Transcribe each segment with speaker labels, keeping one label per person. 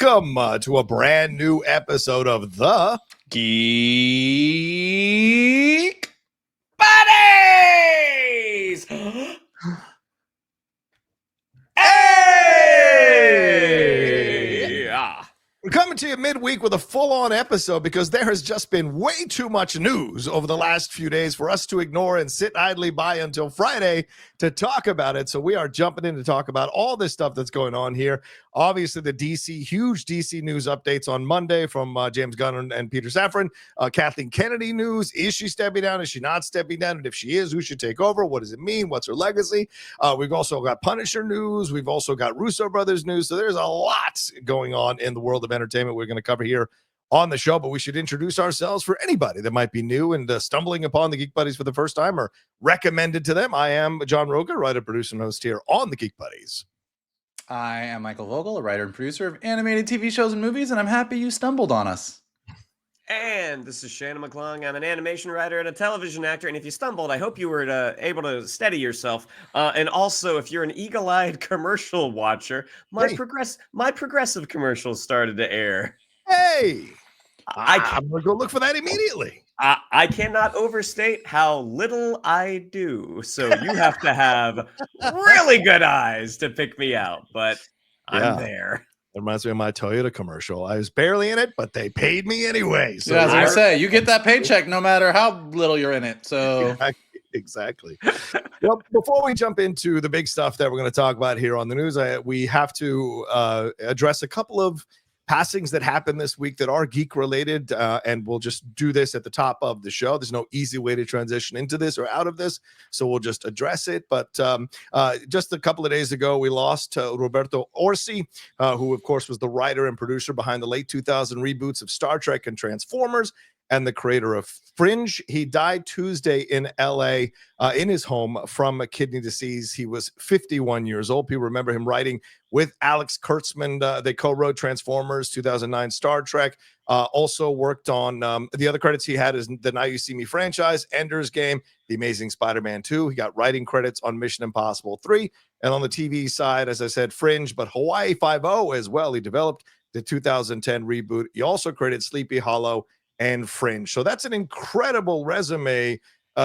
Speaker 1: Welcome to a brand new episode of the
Speaker 2: Geek Buddies! Hey! Yeah.
Speaker 1: We're coming to you midweek with a full-on episode because there has just been way too much news over the last few days for us to ignore and sit idly by until Friday to talk about it. So we are jumping in to talk about all this stuff that's going on here. Obviously, the huge DC news updates on Monday from James Gunn and Peter Safran. Kathleen Kennedy news. Is she stepping down? Is she not stepping down? And if she is, who should take over? What does it mean? What's her legacy? We've also got Punisher news. We've also got Russo brothers news. So there's a lot going on in the world of entertainment we're going to cover here on the show, but we should introduce ourselves for anybody that might be new and stumbling upon the Geek Buddies for the first time or recommended to them. I am Jon Rocha, writer, producer, and host here on the Geek Buddies.
Speaker 2: I am Michael Vogel, a writer and producer of animated TV shows and movies, and I'm happy you stumbled on us.
Speaker 3: And this is Shannon McClung. I'm an animation writer and a television actor. And if you stumbled, I hope you were able to steady yourself. And also, if you're an eagle-eyed commercial watcher, my progressive commercials started to air.
Speaker 1: Hey, I'm going to go look for that immediately.
Speaker 3: I cannot overstate how little I do. So you have to have really good eyes to pick me out. But I'm there.
Speaker 1: It reminds me of my Toyota commercial. I was barely in it, but they paid me anyway. So
Speaker 2: yeah, as I say, you get that paycheck no matter how little you're in it. So
Speaker 1: exactly. Well, before we jump into the big stuff that we're going to talk about here on the news, we have to address a couple of passings that happened this week that are geek related, and we'll just do this at the top of the show. There's no easy way to transition into this or out of this, so we'll just address it. But just a couple of days ago, we lost Roberto Orci, who of course was the writer and producer behind the late 2000 reboots of Star Trek and Transformers, and the creator of Fringe. He died Tuesday in LA in his home from a kidney disease. He was 51 years old. People remember him writing with Alex Kurtzman. They co-wrote Transformers, 2009 Star Trek. Also worked on the other credits he had is the Now You See Me franchise, Ender's Game, The Amazing Spider-Man 2. He got writing credits on Mission Impossible 3. And on the TV side, as I said, Fringe, but Hawaii Five-0 as well. He developed the 2010 reboot. He also created Sleepy Hollow and Fringe. So that's an incredible resume,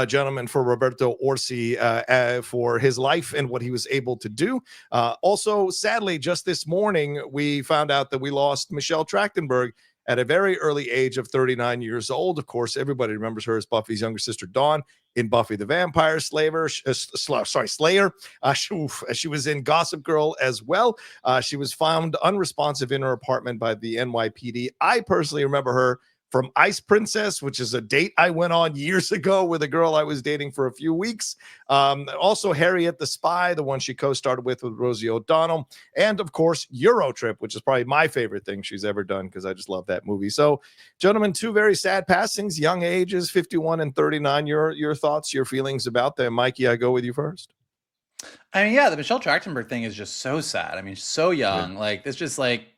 Speaker 1: gentlemen, for Roberto Orci for his life and what he was able to do. Also, sadly, just this morning, we found out that we lost Michelle Trachtenberg at a very early age of 39 years old. Of course, everybody remembers her as Buffy's younger sister, Dawn, in Buffy the Vampire Slayer. She was in Gossip Girl as well. She was found unresponsive in her apartment by the NYPD. I personally remember her from Ice Princess, which is a date I went on years ago with a girl I was dating for a few weeks. Also, Harriet the Spy, the one she co-starred with Rosie O'Donnell. And, of course, Eurotrip, which is probably my favorite thing she's ever done because I just love that movie. So, gentlemen, two very sad passings, young ages, 51 and 39. Your thoughts, your feelings about them. Mikey, I go with you first.
Speaker 2: I mean, yeah, the Michelle Trachtenberg thing is just so sad. I mean, so young. Yeah. Like, it's just like...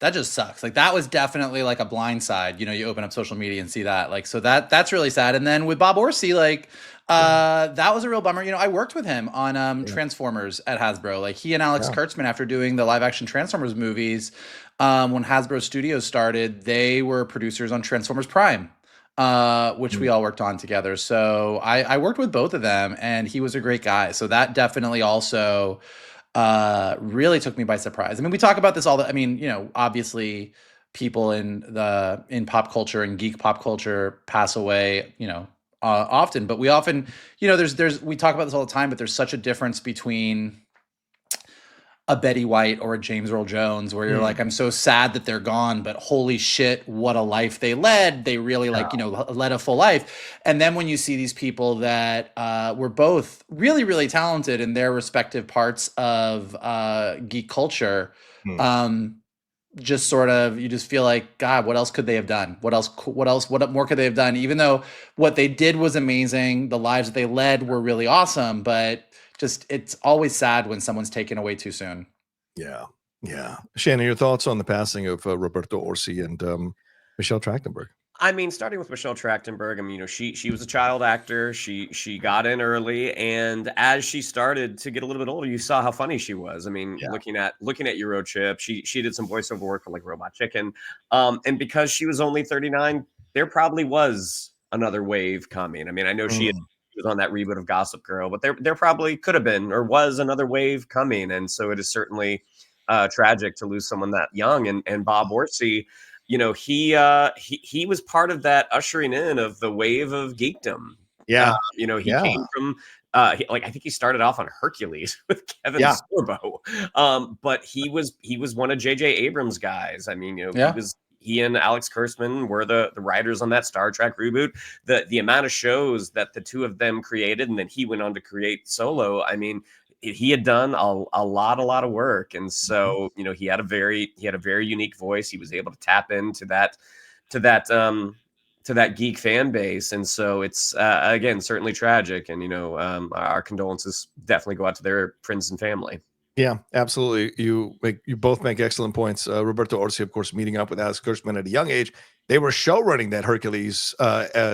Speaker 2: that just sucks. Like that was definitely like a blind side. You know, you open up social media and see that. Like, so that's really sad. And then with Bob Orci, like, that was a real bummer. You know, I worked with him on Transformers at Hasbro. Like he and Alex Kurtzman, after doing the live action Transformers movies, when Hasbro Studios started, they were producers on Transformers Prime, which we all worked on together. So I worked with both of them, and he was a great guy. So that definitely also really took me by surprise. I mean, we talk about this I mean, you know, obviously people in pop culture and geek pop culture pass away, you know, often, but we often, you know, we talk about this all the time, but there's such a difference between a Betty White or a James Earl Jones, where you're like, I'm so sad that they're gone, but holy shit, what a life they led. They really like, you know, led a full life. And then when you see these people that were both really, really talented in their respective parts of geek culture, just sort of, you just feel like, God, what else could they have done? What more could they have done? Even though what they did was amazing, the lives that they led were really awesome, but just, it's always sad when someone's taken away too soon.
Speaker 1: Yeah. Shannon, your thoughts on the passing of Roberto Orci and Michelle Trachtenberg?
Speaker 3: I mean, starting with Michelle Trachtenberg, I mean, she was a child actor. She got in early, and as she started to get a little bit older, you saw how funny she was. I mean,
Speaker 1: Yeah.
Speaker 3: looking at Eurochip, she did some voiceover work for like Robot Chicken, and because she was only 39, there probably was another wave coming. I mean, I know she was on that reboot of Gossip Girl, but there probably could have been or was another wave coming, and so it is certainly tragic to lose someone that young. And Bob Orci, he was part of that ushering in of the wave of geekdom.
Speaker 1: Yeah.
Speaker 3: He came from I think he started off on Hercules with Kevin Sorbo. But he was one of J.J. Abrams' guys. I mean, he and Alex Kurtzman were the writers on that Star Trek reboot. The amount of shows that the two of them created, and then he went on to create Solo. I mean, he had done a lot of work, and so he had a very unique voice. He was able to tap into that geek fan base, and so it's again certainly tragic. And our condolences definitely go out to their friends and family.
Speaker 1: Yeah, absolutely. You both make excellent points. Roberto Orci, of course, meeting up with Alex Kurtzman at a young age. They were show running that Hercules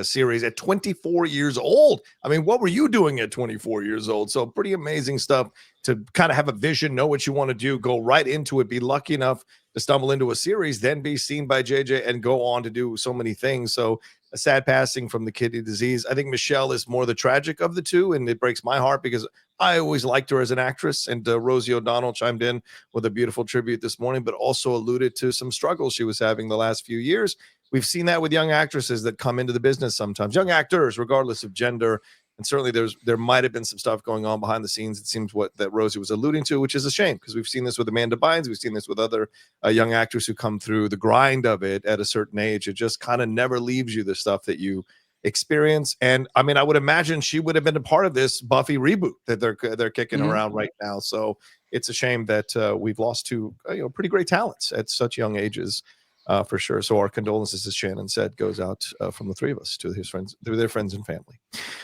Speaker 1: series at 24 years old. I mean, what were you doing at 24 years old? So pretty amazing stuff to kind of have a vision, know what you want to do, go right into it, be lucky enough to stumble into a series, then be seen by JJ and go on to do so many things. So a sad passing from the kidney disease. I think Michelle is more the tragic of the two, and it breaks my heart because I always liked her as an actress. And Rosie O'Donnell chimed in with a beautiful tribute this morning, but also alluded to some struggles she was having the last few years. We've seen that with young actresses that come into the business sometimes, young actors, regardless of gender. And certainly there might have been some stuff going on behind the scenes. It seems that Rosie was alluding to, which is a shame because we've seen this with Amanda Bynes. We've seen this with other young actors who come through the grind of it at a certain age. It just kind of never leaves you the stuff that you experience. And I mean, I would imagine she would have been a part of this Buffy reboot that they're kicking around right now. So it's a shame that we've lost two pretty great talents at such young ages. For sure. So our condolences, as Shannon said, goes out from the three of us to his friends, to their friends and family.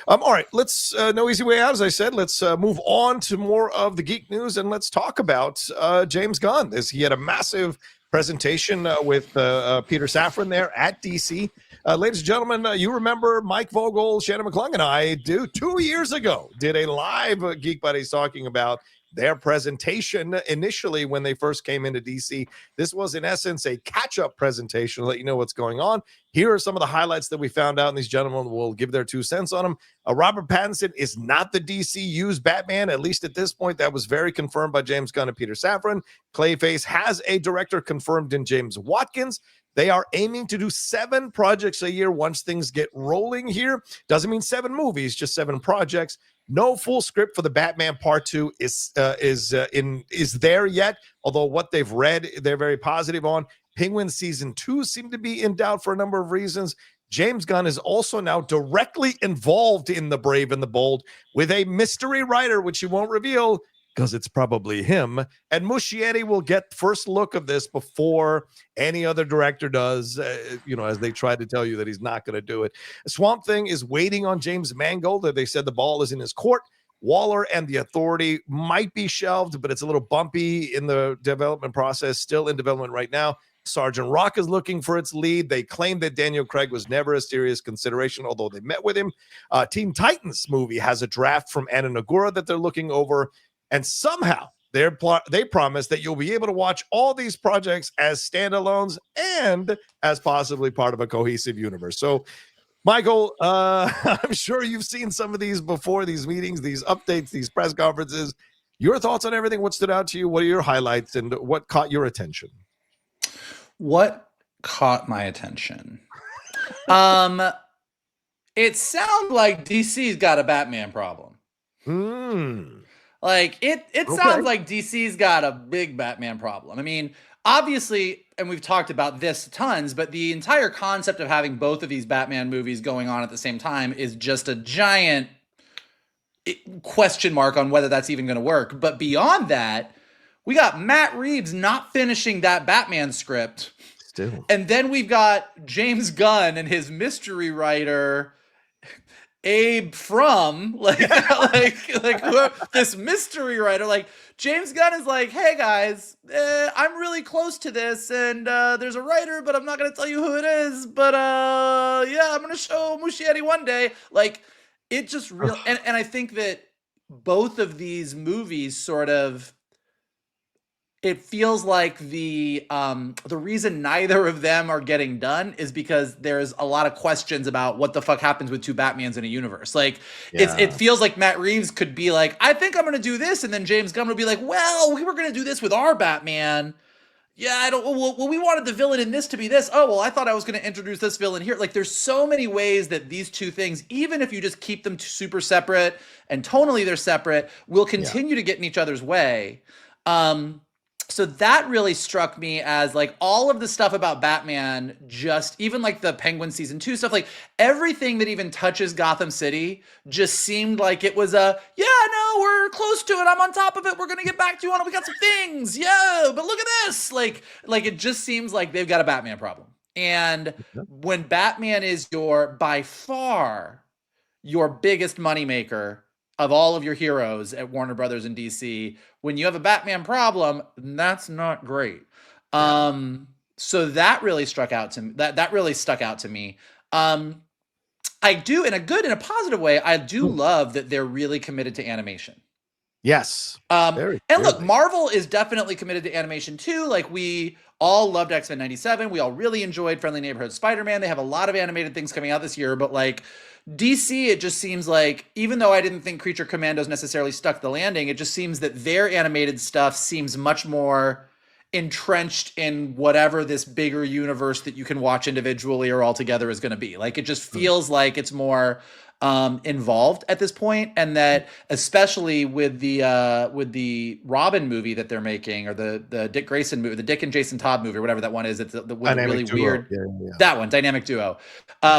Speaker 1: All right, let's no easy way out. As I said, let's move on to more of the geek news, and let's talk about James Gunn, as he had a massive presentation with Peter Safran there at DC. Ladies and gentlemen, you remember Mike Vogel, Shannon McClung, and I 2 years ago did a live Geek Buddies talking about their presentation initially when they first came into DC. This was, in essence, a catch-up presentation to let you know what's going on. Here are some of the highlights that we found out, and these gentlemen will give their 2 cents on them. Robert Pattinson is not the DCU's Batman, at least at this point. That was very confirmed by James Gunn and Peter Safran. Clayface has a director confirmed in James Watkins. They are aiming to do 7 projects a year once things get rolling here. Doesn't mean 7 movies, just 7 projects. No full script for the Batman Part 2 is there yet, although what they've read, they're very positive on. Penguin Season 2 seem to be in doubt for a number of reasons. James Gunn is also now directly involved in The Brave and the Bold with a mystery writer, which he won't reveal because it's probably him. And Muschietti will get first look of this before any other director does, as they try to tell you that he's not going to do it. Swamp Thing is waiting on James Mangold. They said the ball is in his court. Waller and The Authority might be shelved, but it's a little bumpy in the development process, still in development right now. Sergeant Rock is looking for its lead. They claim that Daniel Craig was never a serious consideration, although they met with him. Teen Titans movie has a draft from Anna Nagura that they're looking over. And somehow they promise that you'll be able to watch all these projects as standalones and as possibly part of a cohesive universe. So, Michael, I'm sure you've seen some of these before, these meetings, these updates, these press conferences. Your thoughts on everything? What stood out to you? What are your highlights and what caught your attention?
Speaker 2: What caught my attention? It sounds like DC's got a Batman problem. Like it sounds like DC's got a big Batman problem. I mean, obviously, and we've talked about this tons, but the entire concept of having both of these Batman movies going on at the same time is just a giant question mark on whether that's even going to work. But beyond that, we got Matt Reeves not finishing that Batman script. Still. And then we've got James Gunn and his mystery writer Abe from this mystery writer, like James Gunn is like, hey guys, I'm really close to this, and there's a writer, but I'm not gonna tell you who it is, but yeah, I'm gonna show Muschietti one day. Like, it just real, and I think that both of these movies sort of, it feels like the reason neither of them are getting done is because there's a lot of questions about what the fuck happens with two Batmans in a universe. Like, it feels like Matt Reeves could be like, I think I'm going to do this. And then James Gunn would be like, well, we were going to do this with our Batman. Yeah, I don't, well, we wanted the villain in this to be this. Oh, well, I thought I was going to introduce this villain here. Like, there's so many ways that these two things, even if you just keep them super separate and tonally they're separate, will continue to get in each other's way. So that really struck me as like all of the stuff about Batman, just even like the Penguin season 2 stuff, like everything that even touches Gotham City just seemed like it was a, yeah, no, we're close to it. I'm on top of it. We're going to get back to you on it. We got some things. Yeah, but look at this. Like it just seems like they've got a Batman problem. And when Batman is by far your biggest moneymaker of all of your heroes at Warner Brothers and DC, when you have a Batman problem, that's not great. So that really stuck out to me. That really stuck out to me. I do, in a positive way, I do love that they're really committed to animation.
Speaker 1: Yes.
Speaker 2: And look, Marvel is definitely committed to animation too. Like, we all loved X-Men 97. We all really enjoyed Friendly Neighborhood Spider-Man. They have a lot of animated things coming out this year, but like, DC, it just seems like, even though I didn't think Creature Commandos necessarily stuck the landing, it just seems that their animated stuff seems much more entrenched in whatever this bigger universe that you can watch individually or all together is going to be. Like, it just feels like it's more involved at this point, and that especially with the Robin movie that they're making, or the Dick Grayson movie, the Dick and Jason Todd movie, or whatever that one is, it's the really duo. Weird that one, Dynamic Duo,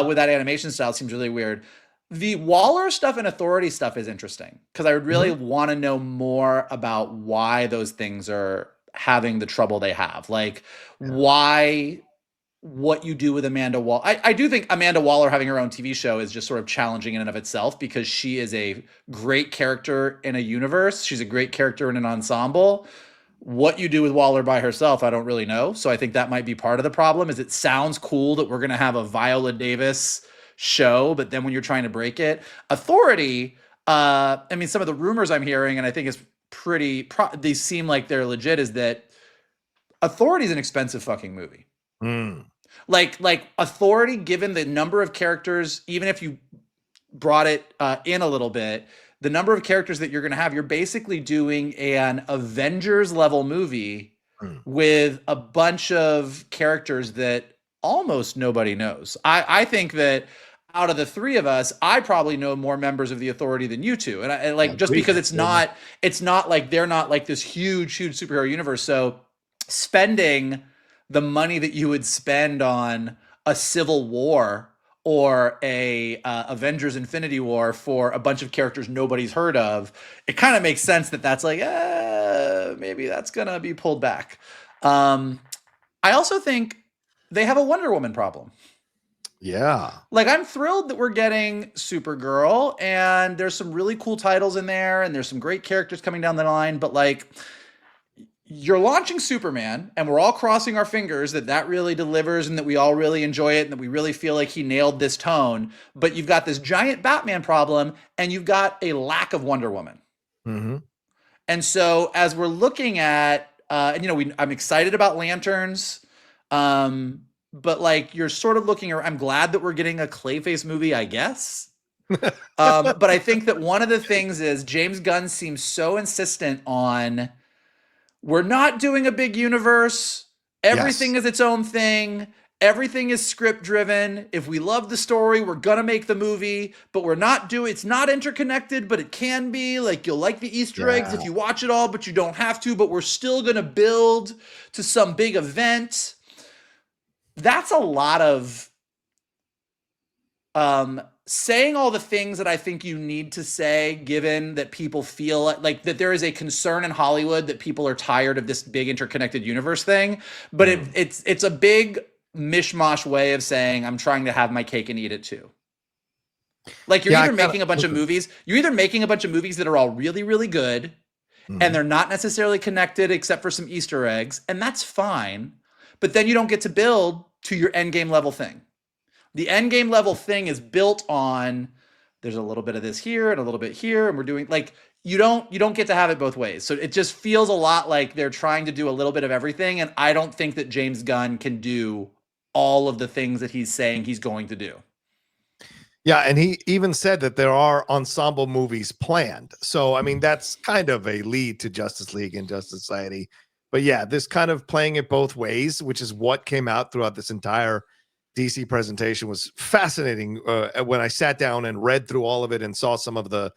Speaker 2: with that animation style seems really weird. The Waller stuff and Authority stuff is interesting because I would really want to know more about why those things are having the trouble they have, like why. What you do with Amanda Waller. I do think Amanda Waller having her own TV show is just sort of challenging in and of itself, because she is a great character in a universe. She's a great character in an ensemble. What you do with Waller by herself, I don't really know. So I think that might be part of the problem. Is it sounds cool that we're going to have a Viola Davis show, but then when you're trying to break it, Authority, I mean, some of the rumors I'm hearing, and I think it's they seem like they're legit, is that Authority is an expensive fucking movie. Like Authority, given the number of characters, even if you brought it in a little bit, the number of characters that you're going to have, you're basically doing an Avengers level movie with a bunch of characters that almost nobody knows. I think that out of the three of us, I probably know more members of the Authority than you two. And I like, just because it's not like they're not like this huge superhero universe. So spending the money that you would spend on a Civil War or a Avengers Infinity War for a bunch of characters nobody's heard of, it kind of makes sense that that's like, maybe that's going to be pulled back. I also think they have a Wonder Woman problem.
Speaker 1: Yeah.
Speaker 2: Like, I'm thrilled that we're getting Supergirl, and there's some really cool titles in there, and there's some great characters coming down the line, but like, you're launching Superman, and we're all crossing our fingers that really delivers, and that we all really enjoy it, and that we really feel like he nailed this tone. But you've got this giant Batman problem, and you've got a lack of Wonder Woman. And so as we're looking at, I'm excited about Lanterns, but like, you're sort of looking, I'm glad that we're getting a Clayface movie, I guess. But I think that one of the things is James Gunn seems so insistent on, we're not doing a big universe. Everything is its own thing. Everything is script driven. If we love the story, we're going to make the movie, but it's not interconnected, but it can be. Like, you'll like the Easter eggs if you watch it all, but you don't have to, but we're still going to build to some big event. That's a lot of saying all the things that I think you need to say, given that people feel like that there is a concern in Hollywood that people are tired of this big interconnected universe thing. But it's a big mishmash way of saying, I'm trying to have my cake and eat it too. Like you're
Speaker 1: Yeah,
Speaker 2: either making a bunch of movies, that are all really, really good, and they're not necessarily connected except for some Easter eggs, and that's fine. But then you don't get to build to your end game level thing. The end game level thing is built on there's a little bit of this here and a little bit here, and we're doing like you don't get to have it both ways. So it just feels a lot like they're trying to do a little bit of everything, and I don't think that James Gunn can do all of the things that he's saying he's going to do.
Speaker 1: Yeah, and he even said that there are ensemble movies planned. So, I mean, that's kind of a lead to Justice League and Justice Society. But yeah, this kind of playing it both ways, which is what came out throughout this entire DC presentation, was fascinating. When I sat down and read through all of it and saw some of the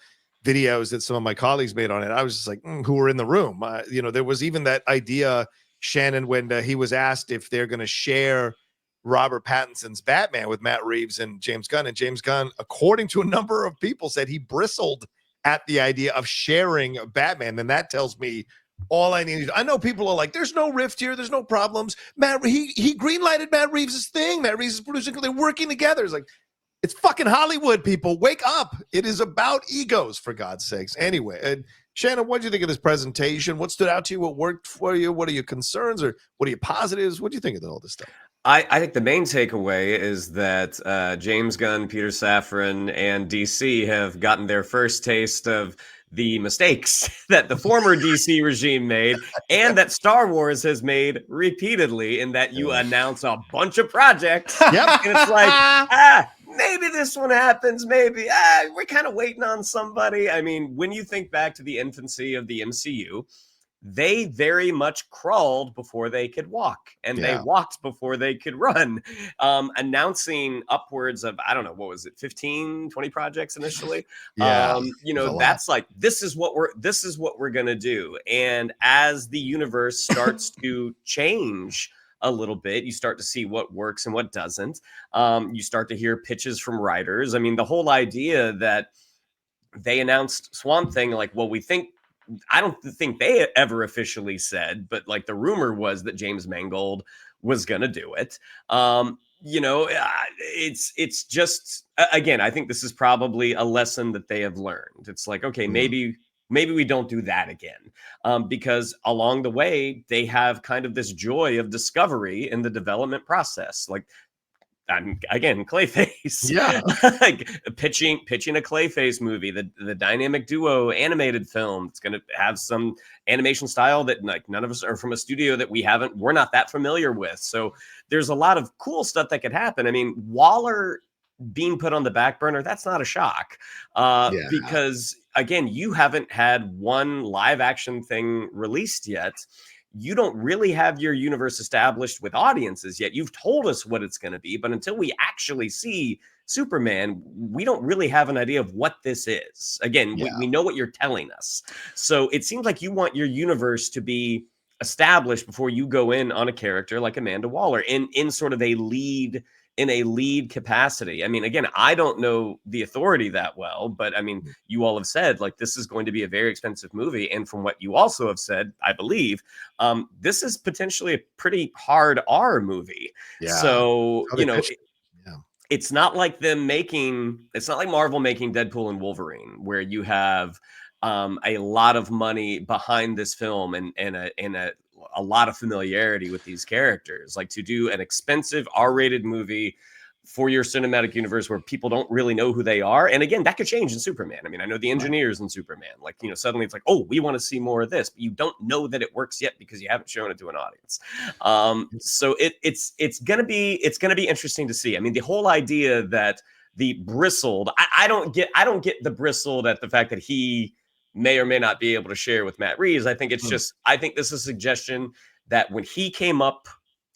Speaker 1: videos that some of my colleagues made on it, I was just like, who were in the room? There was even that idea, Shannon, when he was asked if they're going to share Robert Pattinson's Batman with Matt Reeves and James Gunn. And James Gunn, according to a number of people, said he bristled at the idea of sharing Batman. And that tells me all I need. I know people are like, there's no rift here. There's no problems. He greenlighted Matt Reeves' thing. Matt Reeves is producing. They're working together. It's like, it's fucking Hollywood, people. Wake up. It is about egos, for God's sakes. Anyway, Shannon, what do you think of this presentation? What stood out to you? What worked for you? What are your concerns, or what are your positives? What do you think of all this stuff?
Speaker 3: I think the main takeaway is that James Gunn, Peter Safran, and DC have gotten their first taste of the mistakes that the former DC regime made, and that Star Wars has made repeatedly, in that you announce a bunch of projects.
Speaker 1: Yep.
Speaker 3: And it's like, maybe this one happens. Maybe we're kind of waiting on somebody. I mean, when you think back to the infancy of the MCU, they very much crawled before they could walk, and they walked before they could run, announcing upwards of, I don't know, what was it, 15, 20 projects initially? That's like, this is what we're going to do. And as the universe starts to change a little bit, you start to see what works and what doesn't. You start to hear pitches from writers. I mean, the whole idea that they announced Swamp Thing, like, well, I don't think they ever officially said, but like the rumor was that James Mangold was going to do it. It's just, again, I think this is probably a lesson that they have learned. It's like, okay, maybe we don't do that again, because along the way, they have kind of this joy of discovery in the development process. Like, again, Clayface.
Speaker 1: Yeah.
Speaker 3: Like pitching a Clayface movie, the dynamic duo animated film. It's going to have some animation style that like none of us are from a studio that we're not that familiar with. So there's a lot of cool stuff that could happen. I mean, Waller being put on the back burner, that's not a shock, because again, you haven't had one live action thing released yet. You don't really have your universe established with audiences yet. You've told us what it's going to be, but until we actually see Superman, we don't really have an idea of what this is. Again, we know what you're telling us. So it seems like you want your universe to be established before you go in on a character like Amanda Waller in sort of a lead capacity. I mean, again, I don't know the authority that well, but I mean, you all have said like this is going to be a very expensive movie. And from what you also have said, I believe, this is potentially a pretty hard R movie. Yeah. So, it's not like it's not like Marvel making Deadpool and Wolverine, where you have a lot of money behind this film and a lot of familiarity with these characters. Like, to do an expensive R-rated movie for your cinematic universe where people don't really know who they are. And again, that could change in Superman. I mean, I know the engineers in Superman, like, suddenly it's like, oh, we want to see more of this, but you don't know that it works yet because you haven't shown it to an audience. So it's going to be interesting to see. I mean, the whole idea that the bristled, I don't get the bristled at the fact that he may or may not be able to share with Matt Reeves. I think it's just, I think this is a suggestion that when he came up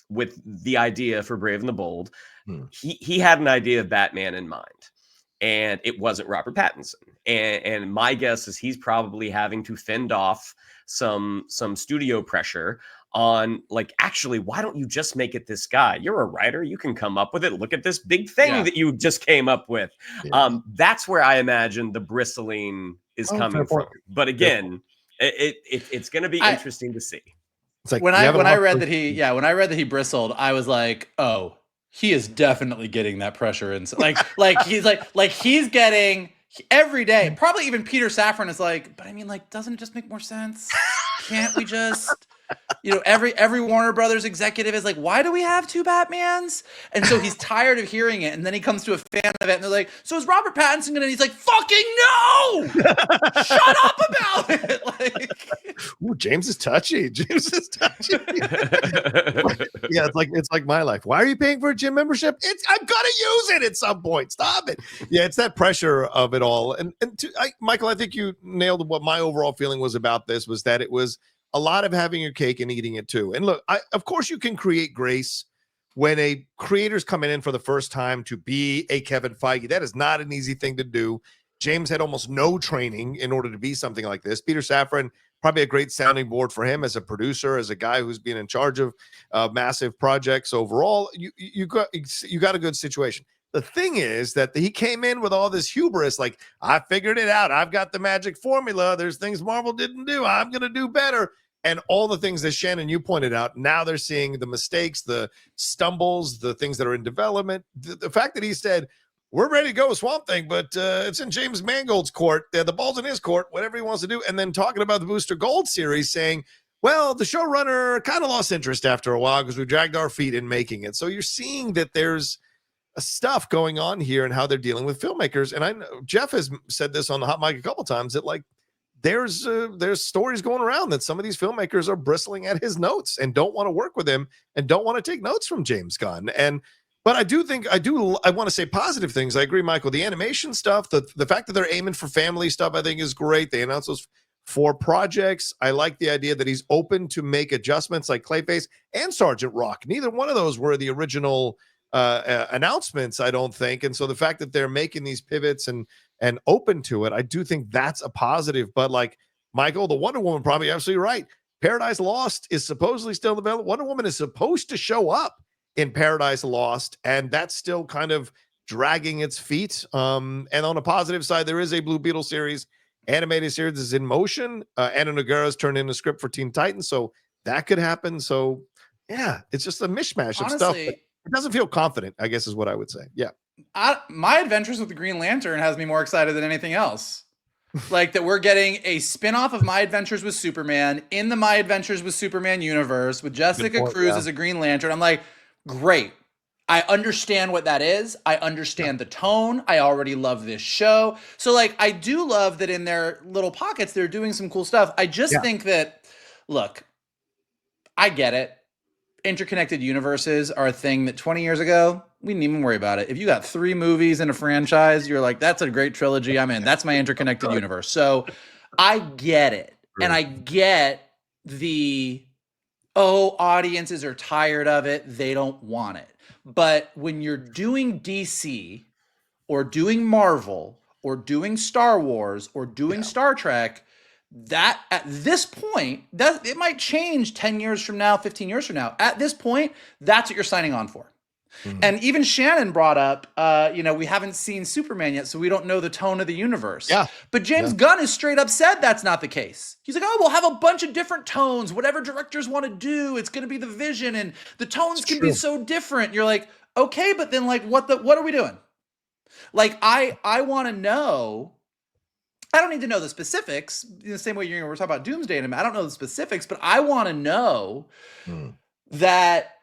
Speaker 3: with the idea for Brave and the Bold, he had an idea of Batman in mind, and it wasn't Robert Pattinson. And my guess is he's probably having to fend off some studio pressure on, like, actually, why don't you just make it this guy? You're a writer. You can come up with it. Look at this big thing that you just came up with. That's where I imagine the bristling is coming from. But again, it's going to be interesting to see.
Speaker 1: It's like
Speaker 2: when I read that he bristled, I was like, oh, he is definitely getting that pressure, and he's getting every day. Probably even Peter Safran is like, but I mean, like, doesn't it just make more sense? Can't we just, every Warner Brothers executive is like, why do we have two Batmans? And so he's tired of hearing it, and then he comes to a fan event, and they're like, so is Robert Pattinson gonna? And he's like, fucking no! Shut up about it! Like,
Speaker 1: ooh, James is touchy. James is touchy. Yeah, it's like my life. Why are you paying for a gym membership? I'm gonna use it at some point. Stop it. Yeah, it's that pressure of it all. And Michael, I think you nailed what my overall feeling was about this, was that it was a lot of having your cake and eating it too. And look, of course you can create grace when a creator's coming in for the first time to be a Kevin Feige. That is not an easy thing to do. James had almost no training in order to be something like this. Peter Safran, probably a great sounding board for him as a producer, as a guy who's been in charge of massive projects overall. You got a good situation. The thing is that he came in with all this hubris, like, I figured it out. I've got the magic formula. There's things Marvel didn't do. I'm going to do better. And all the things that Shannon, you pointed out, now they're seeing the mistakes, the stumbles, the things that are in development. The fact that he said, we're ready to go with Swamp Thing, but it's in James Mangold's court. The ball's in his court, whatever he wants to do. And then talking about the Booster Gold series, saying, well, the showrunner kind of lost interest after a while because we dragged our feet in making it. So you're seeing that there's stuff going on here and how they're dealing with filmmakers. And I know Jeff has said this on the hot mic a couple times, that like there's stories going around that some of these filmmakers are bristling at his notes and don't want to work with him and don't want to take notes from James Gunn. But I want to say positive things. I agree, Michael. The animation stuff, the fact that they're aiming for family stuff, I think is great. They announced those 4 projects. I like the idea that he's open to make adjustments like Clayface and Sergeant Rock. Neither one of those were the original announcements, I don't think. And so the fact that they're making these pivots and open to it, I do think that's a positive. But like Michael, the Wonder Woman, probably absolutely right. Paradise Lost is supposedly still developed. Wonder Woman is supposed to show up in Paradise Lost, and that's still kind of dragging its feet. And on the positive side, there is a Blue Beetle series, animated series is in motion. Anna Nogueira's turned in a script for Teen Titans, so that could happen. So yeah, it's just a mishmash of stuff. It doesn't feel confident, I guess is what I would say. Yeah.
Speaker 2: My Adventures with the Green Lantern has me more excited than anything else. Like that we're getting a spinoff of My Adventures with Superman in the My Adventures with Superman universe with Jessica Cruz as a Green Lantern. I'm like, great. I understand what that is. I understand the tone. I already love this show. So like, I do love that in their little pockets, they're doing some cool stuff. I just think that, look, I get it. Interconnected universes are a thing that 20 years ago, we didn't even worry about it. If you got 3 movies in a franchise, you're like, that's a great trilogy. I'm in. That's my interconnected universe. So I get it. And I get audiences are tired of it. They don't want it. But when you're doing DC or doing Marvel or doing Star Wars or doing Star Trek, that at this point, that it might change 10 years from now, 15 years from now. At this point, that's what you're signing on for. And even Shannon brought up, we haven't seen Superman yet, so we don't know the tone of the universe. Yeah. But James Gunn is straight up said that's not the case. He's like, we'll have a bunch of different tones. Whatever directors want to do, it's going to be the vision, and the tones can be so different. You're like, okay, but then like, what are we doing? Like, I want to know. I don't need to know the specifics in the same way we're talking about Doomsday and I don't know the specifics, but I want to know that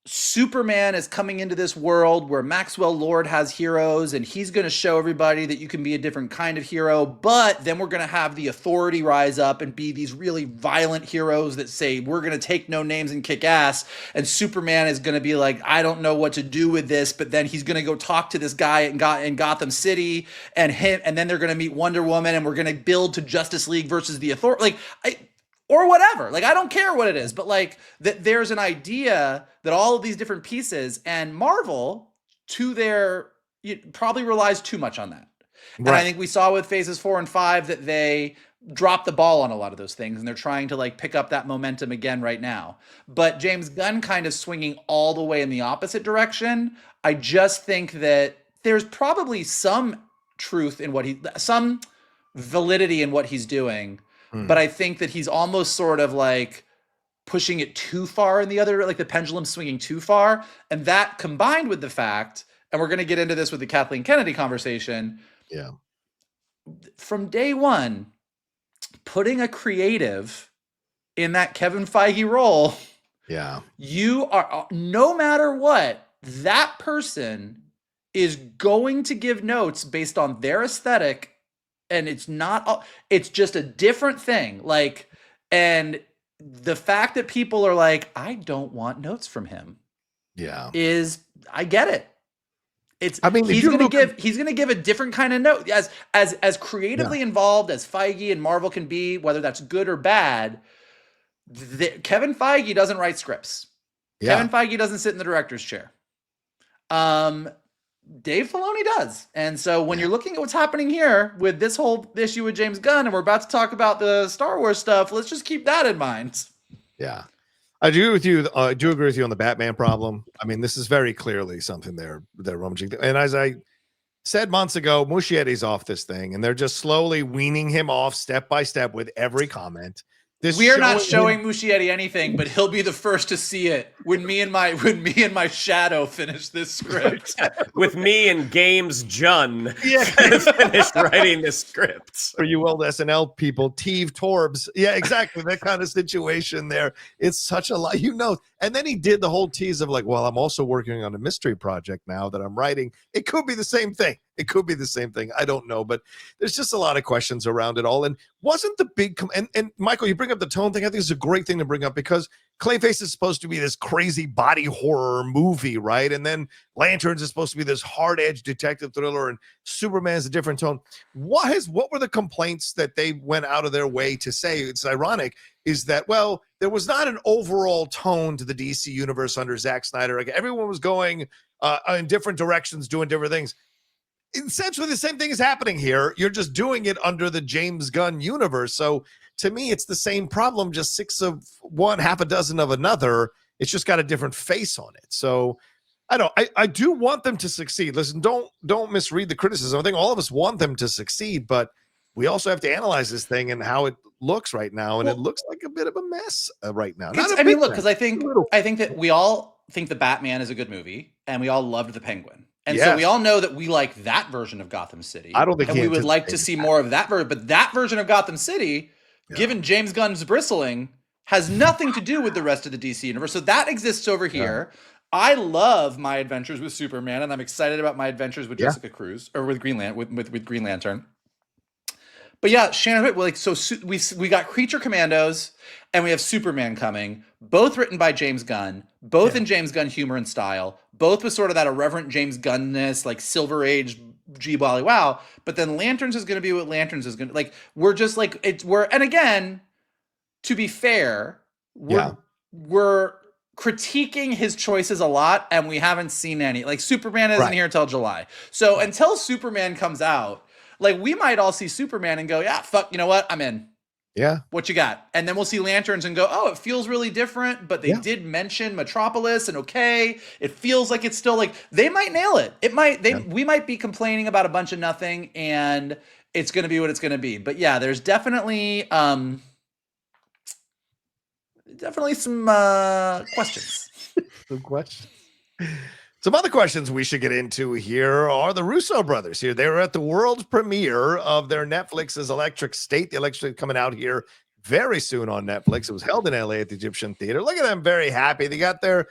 Speaker 2: Superman is coming into this world where Maxwell Lord has heroes and he's going to show everybody that you can be a different kind of hero, but then we're going to have the Authority rise up and be these really violent heroes that say, we're going to take no names and kick ass. And Superman is going to be like, I don't know what to do with this, but then he's going to go talk to this guy in Gotham City and then they're going to meet Wonder Woman and we're going to build to Justice League versus the Authority. Or whatever. Like, I don't care what it is, but like that there's an idea that all of these different pieces, and Marvel probably relies too much on that. Right. And I think we saw with phases 4 and 5 that they dropped the ball on a lot of those things, and they're trying to like pick up that momentum again right now. But James Gunn kind of swinging all the way in the opposite direction. I just think that there's probably some truth in some validity in what he's doing. But I think that he's almost sort of like pushing it too far in the other, like the pendulum swinging too far. And that combined with the fact, and we're going to get into this with the Kathleen Kennedy conversation.
Speaker 1: Yeah.
Speaker 2: From day one, putting a creative in that Kevin Feige role,
Speaker 1: Yeah.
Speaker 2: you are, no matter what, that person is going to give notes based on their aesthetic, and it's just a different thing. Like, and the fact that people are like, I don't want notes from him.
Speaker 1: Yeah.
Speaker 2: I get it. He's going to give a different kind of note as creatively involved as Feige and Marvel can be, whether that's good or bad. Kevin Feige doesn't write scripts. Yeah. Kevin Feige doesn't sit in the director's chair. Dave Filoni does. And so when you're looking at what's happening here with this whole issue with James Gunn, and we're about to talk about the Star Wars stuff, let's just keep that in mind.
Speaker 1: Yeah. I do agree with you. I do agree with you on the Batman problem. I mean, this is very clearly something they're rummaging. And as I said months ago, Muschietti's off this thing, and they're just slowly weaning him off step by step with every comment.
Speaker 2: We are not showing Muschietti anything, but he'll be the first to see it when me and my shadow finish this script.
Speaker 3: With me and James Gunn finished writing this script.
Speaker 1: For you old SNL people, Teve Torbs. Yeah, exactly. That kind of situation there. It's such a lot, And then he did the whole tease of like, well, I'm also working on a mystery project now that I'm writing. It could be the same thing. I don't know, but there's just a lot of questions around it all. And wasn't the big and Michael, you bring up the tone thing. I think it's a great thing to bring up because Clayface is supposed to be this crazy body horror movie, right? And then Lanterns is supposed to be this hard-edged detective thriller, and Superman's a different tone. What were the complaints that they went out of their way to say? It's ironic is that, well, there was not an overall tone to the DC universe under Zack Snyder. Like, everyone was going in different directions, doing different things. Essentially, the same thing is happening here. You're just doing it under the James Gunn universe. So to me, it's the same problem, just 6 of one, half a dozen of another. It's just got a different face on it. So I do want them to succeed. Listen, don't misread the criticism. I think all of us want them to succeed, but we also have to analyze this thing and how it looks right now. And it looks like a bit of a mess right now.
Speaker 2: Because I think that we all think the Batman is a good movie, and we all loved the Penguin. And so we all know that we like that version of Gotham City.
Speaker 1: I don't think
Speaker 2: we would like to see more of that version. But that version of Gotham City, given James Gunn's bristling, has nothing to do with the rest of the DC universe. So that exists over here. I love my adventures with Superman, and I'm excited about my adventures with Jessica Cruz or with Green Lantern. But yeah, Shannon, we got Creature Commandos and we have Superman coming, both written by James Gunn, both in James Gunn humor and style, both with sort of that irreverent James Gunn-ness, like Silver Age, G-Bally wow. But then Lanterns is going to be what Lanterns is going to, like, we're just like, and again, to be fair, we're critiquing his choices a lot, and we haven't seen any. Like, Superman isn't here until July. So until Superman comes out, like, we might all see Superman and go, yeah, fuck, you know what? I'm in.
Speaker 1: Yeah.
Speaker 2: What you got? And then we'll see Lanterns and go, oh, it feels really different, but they did mention Metropolis, and it feels like it's still like, they might nail it. We might be complaining about a bunch of nothing, and it's going to be what it's going to be. But yeah, there's definitely some questions.
Speaker 1: Some other questions we should get into here are the Russo brothers here. They were at the world premiere of their Netflix's Electric State. The Electric State coming out here very soon on Netflix. It was held in LA at the Egyptian Theater. Look at them, very happy. They got their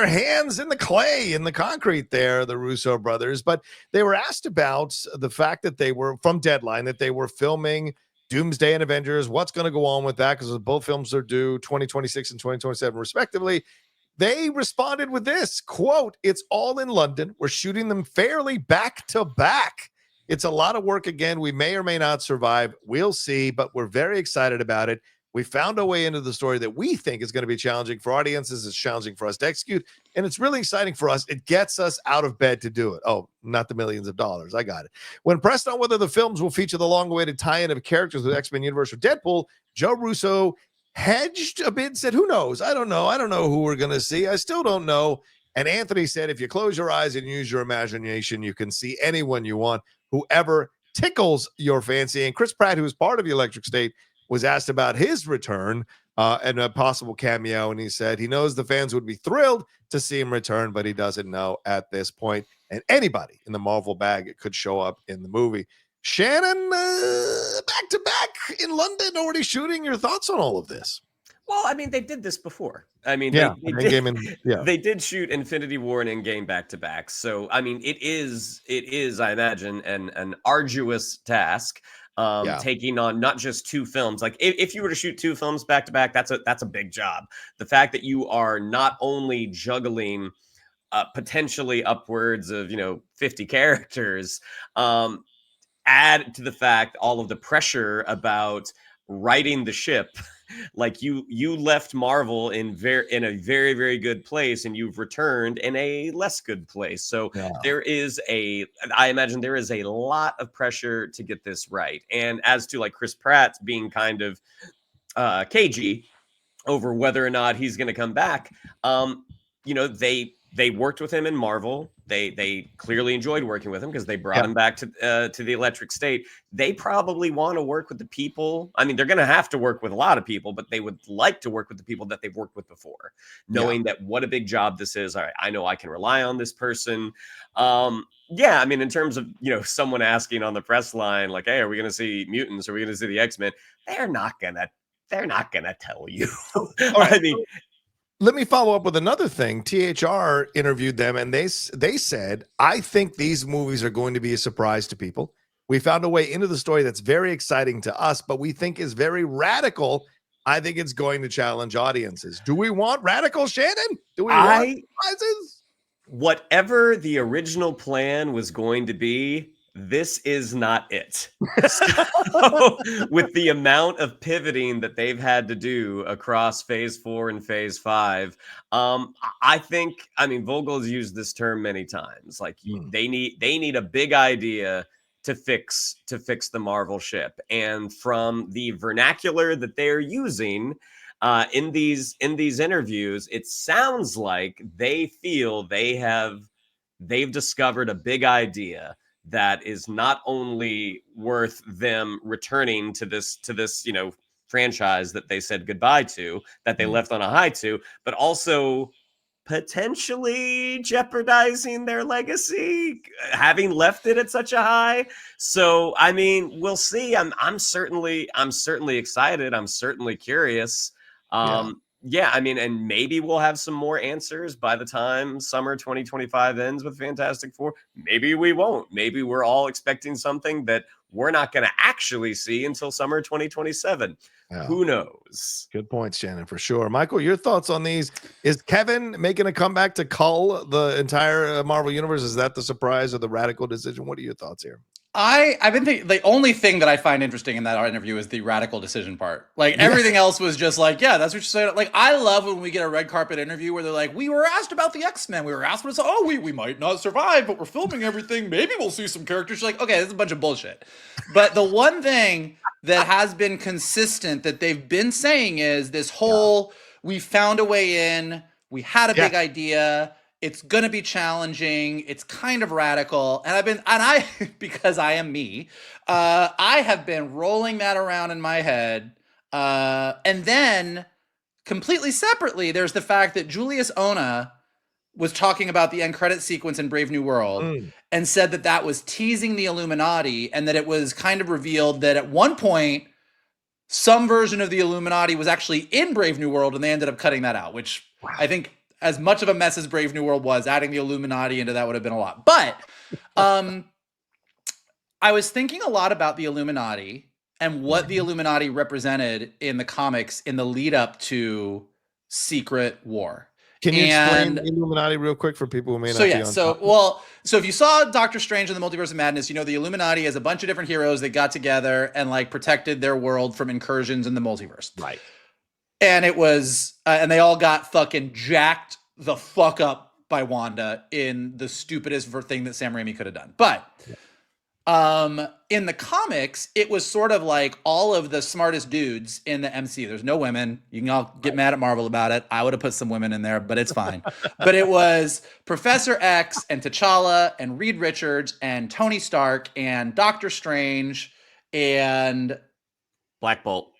Speaker 1: hands in the clay, in the concrete there, the Russo brothers. But they were asked about the fact that they were, from Deadline, that they were filming Doomsday and Avengers. What's going to go on with that? Because both films are due 2026 and 2027, respectively. They responded with this, quote, "It's all in London. We're shooting them fairly back to back. It's a lot of work again. We may or may not survive. We'll see, but we're very excited about it. We found a way into the story that we think is going to be challenging for audiences. It's challenging for us to execute, and it's really exciting for us. It gets us out of bed to do it." Oh, not the millions of dollars. I got it. When pressed on whether the films will feature the long-awaited tie-in of characters with X-Men Universe or Deadpool, Joe Russo hedged a bit, said, who knows? I don't know who we're going to see. I still don't know. And Anthony said, if you close your eyes and use your imagination, you can see anyone you want, whoever tickles your fancy. And Chris Pratt, who is part of the Electric State, was asked about his return. and a possible cameo. And he said he knows the fans would be thrilled to see him return, but he doesn't know at this point. And anybody in the Marvel bag could show up in the movie. Shannon, back to back in London, already shooting. Your thoughts on all of this?
Speaker 3: Well, I mean, they did this before. I mean,
Speaker 1: Yeah,
Speaker 3: they did shoot Infinity War and Endgame back to back. So, I mean, it is, I imagine, an arduous task. Taking on not just two films. Like if you were to shoot two films back to back, that's a big job. The fact that you are not only juggling potentially upwards of 50 characters, add to the fact all of the pressure about righting the ship. Like you left Marvel in a very, very good place, and you've returned in a less good place. So I imagine there is a lot of pressure to get this right. And as to like Chris Pratt being kind of cagey over whether or not he's going to come back, they worked with him in Marvel. They clearly enjoyed working with him because they brought him back to the Electric State. They probably want to work with the people. I mean, they're going to have to work with a lot of people, but they would like to work with the people that they've worked with before, knowing that what a big job this is. All right, I know I can rely on this person. I mean, in terms of someone asking on the press line, like, "Hey, are we going to see mutants? Are we going to see the X-Men?" They're not gonna tell you. I mean.
Speaker 1: Let me follow up with another thing. THR interviewed them, and they said, I think these movies are going to be a surprise to people. We found a way into the story that's very exciting to us, but we think is very radical. I think it's going to challenge audiences. Do we want radical, Shannon? Do we want surprises?
Speaker 3: Whatever the original plan was going to be, this is not it. So, with the amount of pivoting that they've had to do across phase 4 and phase 5, I think, Vogel's used this term many times. Like they need a big idea to fix the Marvel ship. And from the vernacular that they're using in these interviews, it sounds like they feel they've discovered a big idea that is not only worth them returning to this franchise that they said goodbye to, that they left on a high to, but also potentially jeopardizing their legacy, having left it at such a high. So, I mean, we'll see. I'm certainly excited. I'm certainly curious. And maybe we'll have some more answers by the time summer 2025 ends with Fantastic Four. Maybe we won't. Maybe we're all expecting something that we're not going to actually see until summer 2027. Who knows?
Speaker 1: Good point, Shannon, for sure. Michael, your thoughts on these? Is Kevin making a comeback to cull the entire Marvel universe? Is that the surprise or the radical decision? What are your thoughts here?
Speaker 2: I've been thinking the only thing that I find interesting in that interview is the radical decision part. Like everything else was just like, yeah, that's what you say. Like I love when we get a red carpet interview where they're like, we were asked about the X-Men. We were asked what it's we might not survive, but we're filming everything. Maybe we'll see some characters. You're like, okay, this is a bunch of bullshit. But the one thing that has been consistent that they've been saying is this whole we found a way in, we had a big idea. It's going to be challenging. It's kind of radical. And I, because I am me, I have been rolling that around in my head. And then completely separately, there's the fact that Julius Ona was talking about the end credit sequence in Brave New World and said that was teasing the Illuminati, and that it was kind of revealed that at one point, some version of the Illuminati was actually in Brave New World, and they ended up cutting that out, which I think, as much of a mess as Brave New World was, adding the Illuminati into that would have been a lot. But I was thinking a lot about the Illuminati and what the Illuminati represented in the comics in the lead up to Secret War.
Speaker 1: Can you explain the Illuminati real quick for people who may not be on top?
Speaker 2: So if you saw Doctor Strange in the Multiverse of Madness, the Illuminati is a bunch of different heroes that got together and like protected their world from incursions in the multiverse.
Speaker 1: Right.
Speaker 2: And it was, and they all got fucking jacked the fuck up by Wanda in the stupidest thing that Sam Raimi could have done. But in the comics, it was sort of like all of the smartest dudes in the MCU. There's no women. You can all get mad at Marvel about it. I would have put some women in there, but it's fine. But it was Professor X and T'Challa and Reed Richards and Tony Stark and Doctor Strange and
Speaker 3: Black Bolt.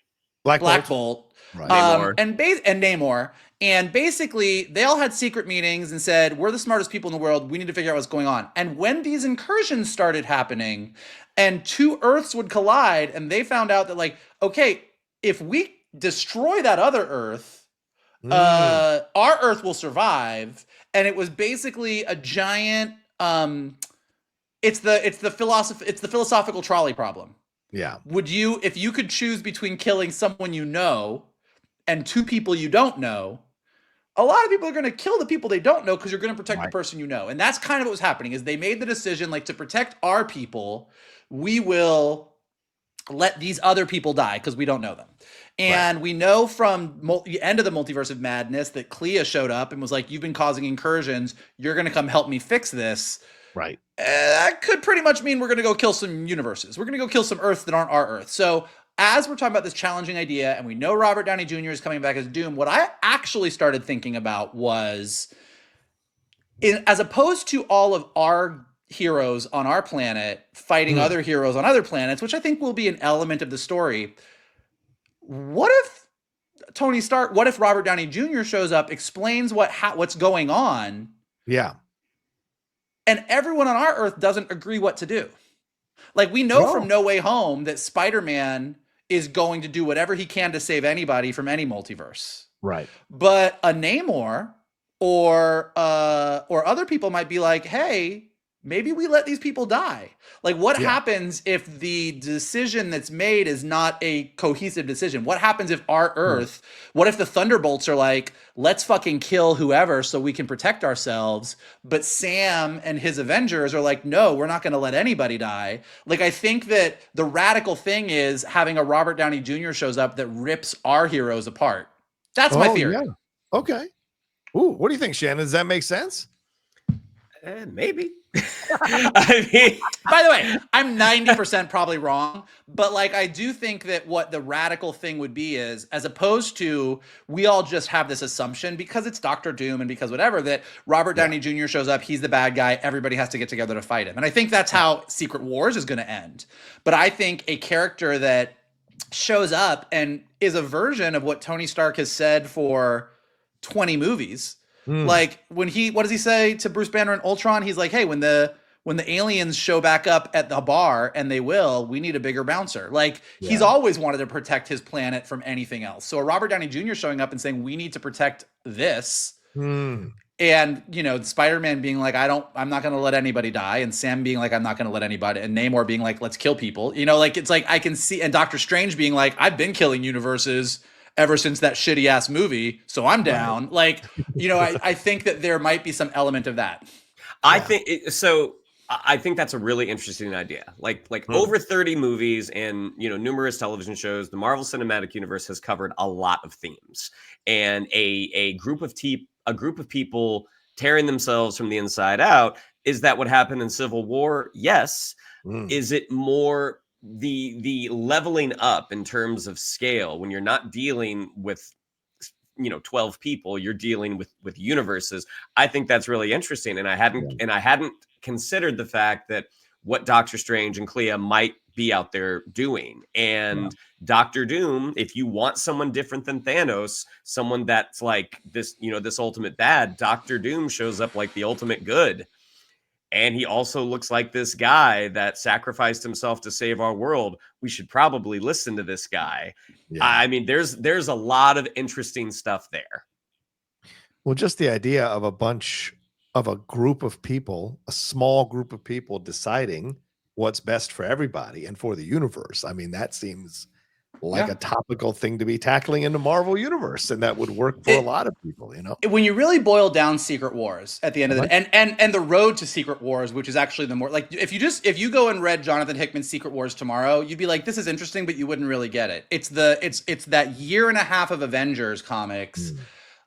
Speaker 2: Black Bolt.
Speaker 1: Right.
Speaker 3: Namor.
Speaker 2: And Namor. And basically, they all had secret meetings and said, we're the smartest people in the world. We need to figure out what's going on. And when these incursions started happening and two Earths would collide, and they found out that, like, okay, if we destroy that other Earth, our Earth will survive. And it was basically a giant, it's the philosophical trolley problem.
Speaker 1: Yeah.
Speaker 2: Would you, if you could choose between killing someone you know and two people you don't know, a lot of people are going to kill the people they don't know because you're going to protect the person you know. And that's kind of what was happening, is they made the decision, like, to protect our people, we will let these other people die because we don't know them. And we know from the end of the Multiverse of Madness that Clea showed up and was like, you've been causing incursions. You're going to come help me fix this.
Speaker 1: Right.
Speaker 2: That could pretty much mean we're going to go kill some universes. We're going to go kill some Earths that aren't our Earth. So as we're talking about this challenging idea, and we know Robert Downey Jr. is coming back as Doom, what I actually started thinking about was, as opposed to all of our heroes on our planet fighting other heroes on other planets, which I think will be an element of the story, what if Tony Stark, what if Robert Downey Jr. shows up, explains what's going on?
Speaker 1: Yeah.
Speaker 2: And everyone on our Earth doesn't agree what to do. Like, we know from No Way Home that Spider-Man is going to do whatever he can to save anybody from any multiverse.
Speaker 1: Right.
Speaker 2: But a Namor or other people might be like, hey, maybe we let these people die. Like, what happens if the decision that's made is not a cohesive decision? What happens if our Earth, what if the Thunderbolts are like, let's fucking kill whoever so we can protect ourselves? But Sam and his Avengers are like, no, we're not going to let anybody die. Like, I think that the radical thing is having a Robert Downey Jr. shows up that rips our heroes apart. That's my theory.
Speaker 1: Yeah. Okay. Ooh, what do you think, Shannon? Does that make sense?
Speaker 3: Maybe. I mean,
Speaker 2: by the way, I'm 90% probably wrong, but, like, I do think that what the radical thing would be is, as opposed to we all just have this assumption because it's Doctor Doom and because whatever, that Robert Downey Jr. shows up, he's the bad guy, everybody has to get together to fight him. And I think that's how Secret Wars is going to end. But I think a character that shows up and is a version of what Tony Stark has said for 20 movies. Like, when what does he say to Bruce Banner in Ultron? He's like, hey, when the aliens show back up at the bar, and they will, we need a bigger bouncer. Like, he's always wanted to protect his planet from anything else. So a Robert Downey Jr. showing up and saying, we need to protect this. And, you know, Spider-Man being like, I'm not going to let anybody die. And Sam being like, I'm not going to let anybody. And Namor being like, let's kill people. You know, like, it's like, I can see, and Doctor Strange being like, I've been killing universes ever since that shitty ass movie, so I'm down. Like, you know, I think that there might be some element of that.
Speaker 3: I think that's a really interesting idea. Like over 30 movies and, you know, numerous television shows, the Marvel Cinematic Universe has covered a lot of themes. And a group of people tearing themselves from the inside out, is that what happened in Civil War? Yes. Is it more the leveling up in terms of scale, when you're not dealing with, you know, 12 people, you're dealing with universes? I think that's really interesting. And I hadn't considered the fact that what Doctor Strange and Clea might be out there doing. And Doctor Doom, if you want someone different than Thanos, someone that's like this, you know, this ultimate bad, Doctor Doom shows up like the ultimate good. And he also looks like this guy that sacrificed himself to save our world. We should probably listen to this guy. I mean, there's a lot of interesting stuff there.
Speaker 1: Well, just the idea of a group of people, a small group of people deciding what's best for everybody and for the universe. I mean, that seems like a topical thing to be tackling in the Marvel universe, and that would work for a lot of people, you know.
Speaker 2: When you really boil down Secret Wars at the end of the and the road to Secret Wars, which is actually the more, like, if you go and read Jonathan Hickman's Secret Wars tomorrow, you'd be like, this is interesting, but you wouldn't really get it. It's that year and a half of Avengers comics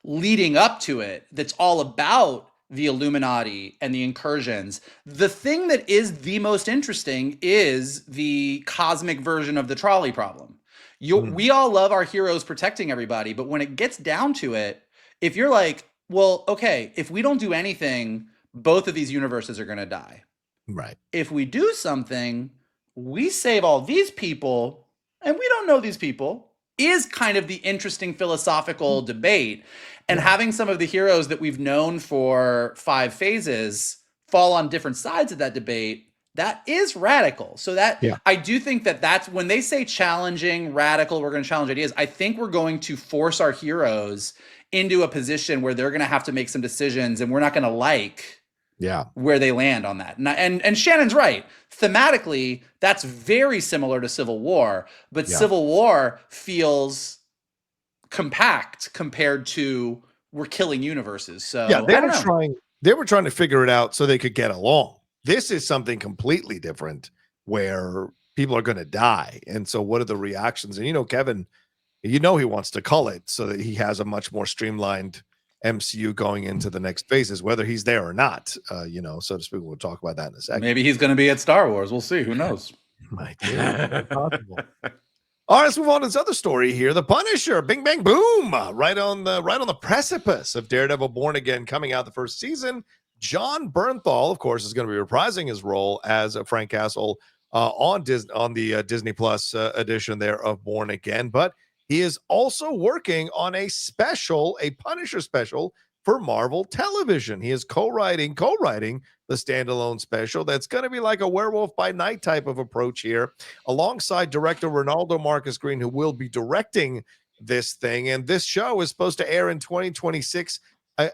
Speaker 2: leading up to it that's all about the Illuminati and the incursions. The thing that is the most interesting is the cosmic version of the trolley problem. We all love our heroes protecting everybody, but when it gets down to it, if you're like, well, okay, if we don't do anything, both of these universes are going to die.
Speaker 1: Right.
Speaker 2: If we do something, we save all these people, and we don't know these people. is kind of the interesting philosophical debate. And having some of the heroes that we've known for 5 phases fall on different sides of that debate, that is radical. So that I do think that that's when they say challenging, radical, we're going to challenge ideas. I think we're going to force our heroes into a position where they're going to have to make some decisions, and we're not going to like where they land on that. And Shannon's right. Thematically, that's very similar to Civil War, but Civil War feels compact compared to we're killing universes. So
Speaker 1: they were trying to figure it out so they could get along. This is something completely different where people are going to die. And so what are the reactions? And Kevin, he wants to cull it so that he has a much more streamlined MCU going into the next phases, whether he's there or not, so to speak. We'll talk about that in a second.
Speaker 2: Maybe he's going to be at Star Wars. We'll see. Who knows?
Speaker 1: Might be possible. All right, let's move on to this other story here. The Punisher, bing, bang, boom, right on the precipice of Daredevil Born Again coming out the first season. Jon Bernthal, of course, is going to be reprising his role as Frank Castle on the Disney Plus edition there of Born Again, but he is also working on a Punisher special for Marvel Television. He is co-writing the standalone special that's going to be like a Werewolf by Night type of approach here, alongside director Ronaldo Marcus Green, who will be directing this thing. And this show is supposed to air in 2026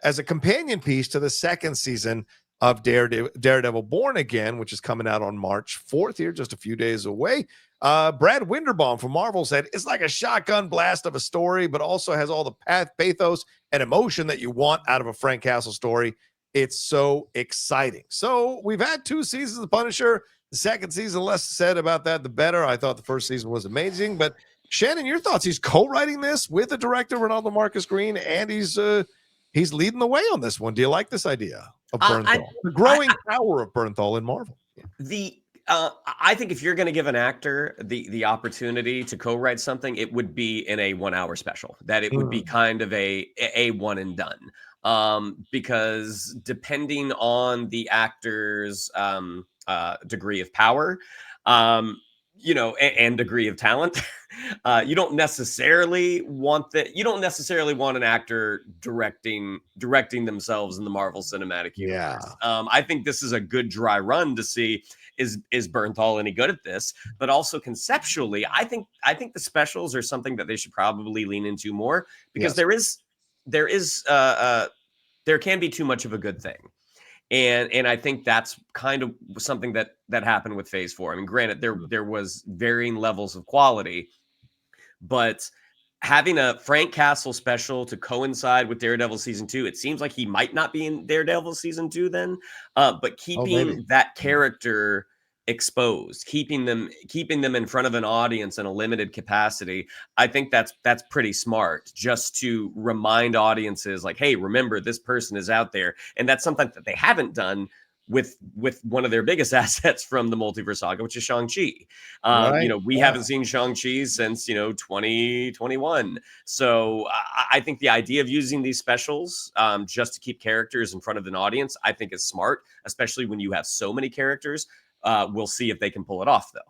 Speaker 1: as a companion piece to the second season of Daredevil Born Again, which is coming out on March 4th here, just a few days away. Brad Winderbaum from Marvel said it's like a shotgun blast of a story, but also has all the pathos and emotion that you want out of a Frank Castle story. It's so exciting. So we've had 2 seasons of Punisher. The second season, less said about that, the better. I thought the first season was amazing. But Shannon, your thoughts? He's co-writing this with the director Ronaldo Marcus Green, and he's leading the way on this one. Do you like this idea of Bernthal? The growing power of Bernthal in Marvel.
Speaker 3: I think if you're going to give an actor the opportunity to co-write something, it would be in a 1-hour special. That it would be kind of a one and done. Because depending on the actor's degree of power, and degree of talent, you don't necessarily want an actor directing themselves in the Marvel Cinematic Universe. I think this is a good dry run to see is Bernthal any good at this, but also conceptually, I think the specials are something that they should probably lean into more, because there can be too much of a good thing. And I think that's kind of something that happened with Phase 4. I mean, granted, there was varying levels of quality, but having a Frank Castle special to coincide with Daredevil Season 2, it seems like he might not be in Daredevil Season 2 then, but keeping that character exposed, keeping them in front of an audience in a limited capacity, I think that's pretty smart, just to remind audiences like, hey, remember, this person is out there. And that's something that they haven't done with one of their biggest assets from the multiverse saga, which is Shang-Chi. We haven't seen Shang-Chi since 2021. So I think the idea of using these specials just to keep characters in front of an audience, I think is smart, especially when you have so many characters. We'll see if they can pull it off, though.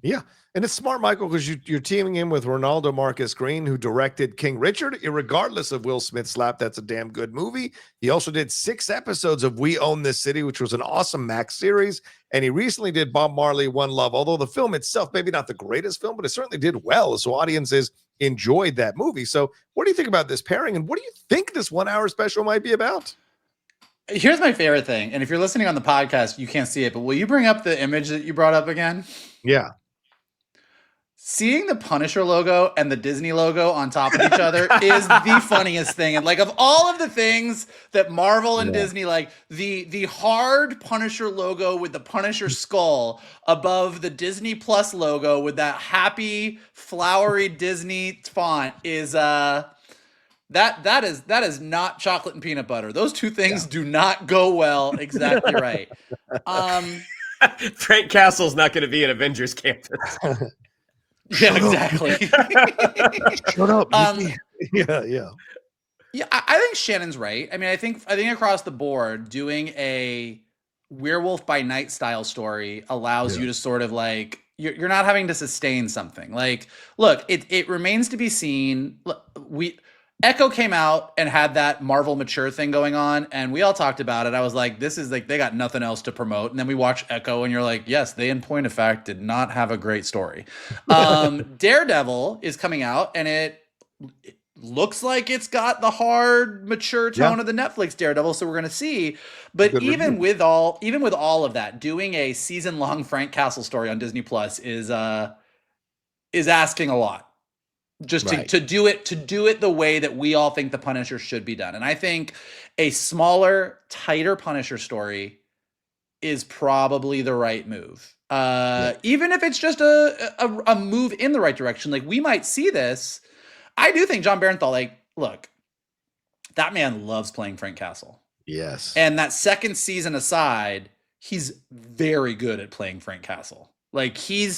Speaker 1: Yeah, and it's smart, Michael, because you're teaming in with Ronaldo Marcus Green, who directed King Richard. Regardless of Will Smith's slap, that's a damn good movie. He also did 6 episodes of We Own This City, which was an awesome Max series. And he recently did Bob Marley, One Love, although the film itself, maybe not the greatest film, but it certainly did well. So audiences enjoyed that movie. So what do you think about this pairing? And what do you think this 1-hour special might be about?
Speaker 2: Here's my favorite thing. And if you're listening on the podcast, you can't see it, but will you bring up the image that you brought up again?
Speaker 1: Yeah.
Speaker 2: Seeing the Punisher logo and the Disney logo on top of each other is the funniest thing. And like, of all of the things that Marvel and Disney, like the hard Punisher logo with the Punisher skull above the Disney Plus logo with that happy flowery Disney font is that is not chocolate and peanut butter. Those two things do not go well exactly right.
Speaker 3: Frank Castle's not going to be at Avengers Campus.
Speaker 2: Yeah, exactly.
Speaker 1: Shut up. Yeah.
Speaker 2: Yeah, I think Shannon's right. I mean, I think across the board, doing a Werewolf by Night style story allows you to sort of like, you're not having to sustain something. Like, look, it remains to be seen. Echo came out and had that Marvel mature thing going on, and we all talked about it. I was like, this is like, they got nothing else to promote. And then we watch Echo, and you're like, yes, they, in point of fact, did not have a great story. Daredevil is coming out, and it looks like it's got the hard, mature tone of the Netflix Daredevil, so we're gonna see. But even with all of that, doing a season-long Frank Castle story on Disney Plus is asking a lot. Just to do it the way that we all think the Punisher should be done. And I think a smaller, tighter Punisher story is probably the right move. Even if it's just a move in the right direction. Like, we might see this. I do think Jon Bernthal, like, look, that man loves playing Frank Castle.
Speaker 1: Yes.
Speaker 2: And that second season aside, he's very good at playing Frank Castle. Like, he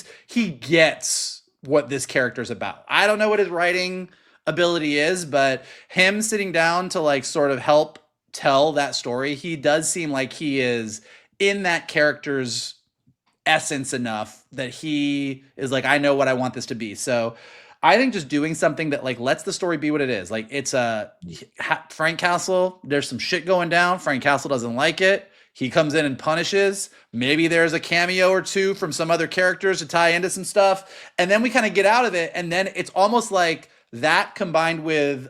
Speaker 2: gets what this character's about. I don't know what his writing ability is, but him sitting down to like sort of help tell that story, he does seem like he is in that character's essence enough that he is like, I know what I want this to be. So I think just doing something that like lets the story be what it is. Like, it's Frank Castle, there's some shit going down. Frank Castle doesn't like it. He comes in and punishes. Maybe there's a cameo or two from some other characters to tie into some stuff. And then we kind of get out of it. And then it's almost like that combined with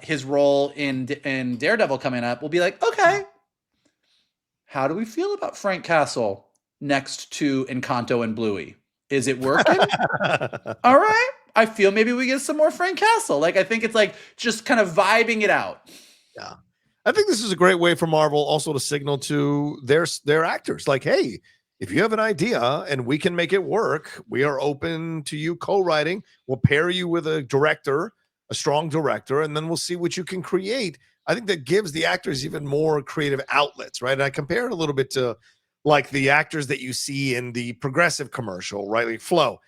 Speaker 2: his role in Daredevil coming up will be like, okay, how do we feel about Frank Castle next to Encanto and Bluey? Is it working? All right. I feel maybe we get some more Frank Castle. Like, I think it's like just kind of vibing it out.
Speaker 1: Yeah. I think this is a great way for Marvel also to signal to their actors, like, hey, if you have an idea and we can make it work, we are open to you co-writing. We'll pair you with a director, a strong director, and then we'll see what you can create. I think that gives the actors even more creative outlets, right? And I compare it a little bit to like the actors that you see in the Progressive commercial, right? Like Flo.